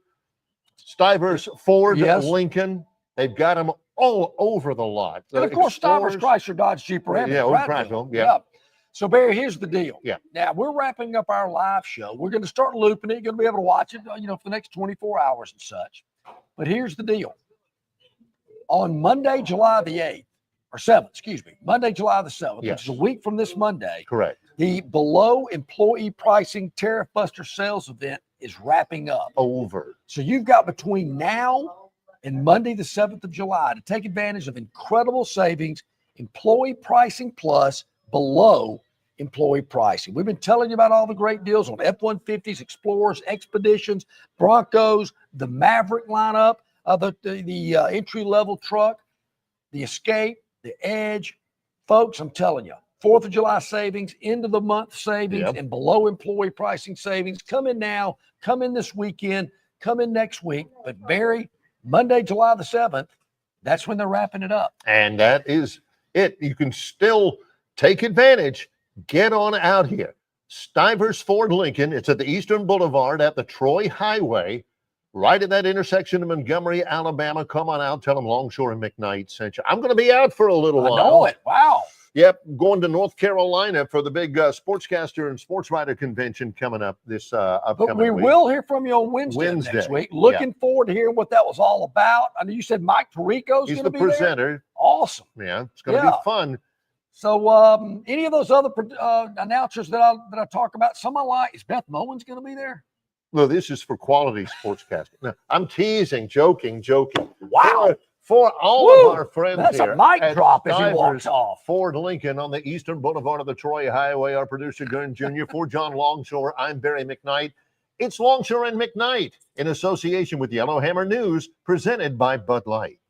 Stivers, Ford, Lincoln. They've got them all over the lot. And of course, Stivers, Chrysler, Dodge, Jeep, Ram. Prattville. So, Barry, here's the deal. Yeah. Now, we're wrapping up our live show. We're going to start looping it. You're going to be able to watch it, for the next 24 hours and such. But here's the deal. On Monday, July the 8th, or 7th, Monday, July the 7th, which is a week from this Monday. Correct. The below employee pricing tariff buster sales event is wrapping up. Over. So you've got between now and Monday, the 7th of July to take advantage of incredible savings, employee pricing plus below employee pricing. We've been telling you about all the great deals on F-150s, Explorers, Expeditions, Broncos, the Maverick lineup, the entry-level truck, the Escape, the Edge. Folks, I'm telling you, 4th of July savings, end of the month savings, and below employee pricing savings. Come in now, come in this weekend, come in next week. But Barry, Monday, July the 7th, that's when they're wrapping it up. And that is it. You can still take advantage. Get on out here. Stivers Ford Lincoln. It's at the Eastern Boulevard at the Troy Highway, right at that intersection of Montgomery, Alabama. Come on out. Tell them Longshore and McKnight sent you. I'm going to be out for a little while. I know it. Wow. Yep, going to North Carolina for the big sportscaster and sports writer convention coming up this upcoming But we week. will hear from you on Wednesday next week. Looking forward to hearing what that was all about. I know you said Mike Tirico's going to be there. He's the presenter. Awesome. Yeah, it's going to be fun. So any of those other announcers that I talk about, someone like, is Beth Moen's going to be there? No, this is for quality sportscasting. No, I'm teasing, joking. Wow. For all of our friends That's here. A mic at drop as he Stivers walks off. Ford Lincoln on the Eastern Boulevard of the Troy Highway. Our producer, Gurn Jr. For John Longshore, I'm Barry McKnight. It's Longshore and McKnight in association with Yellowhammer News, presented by Bud Light.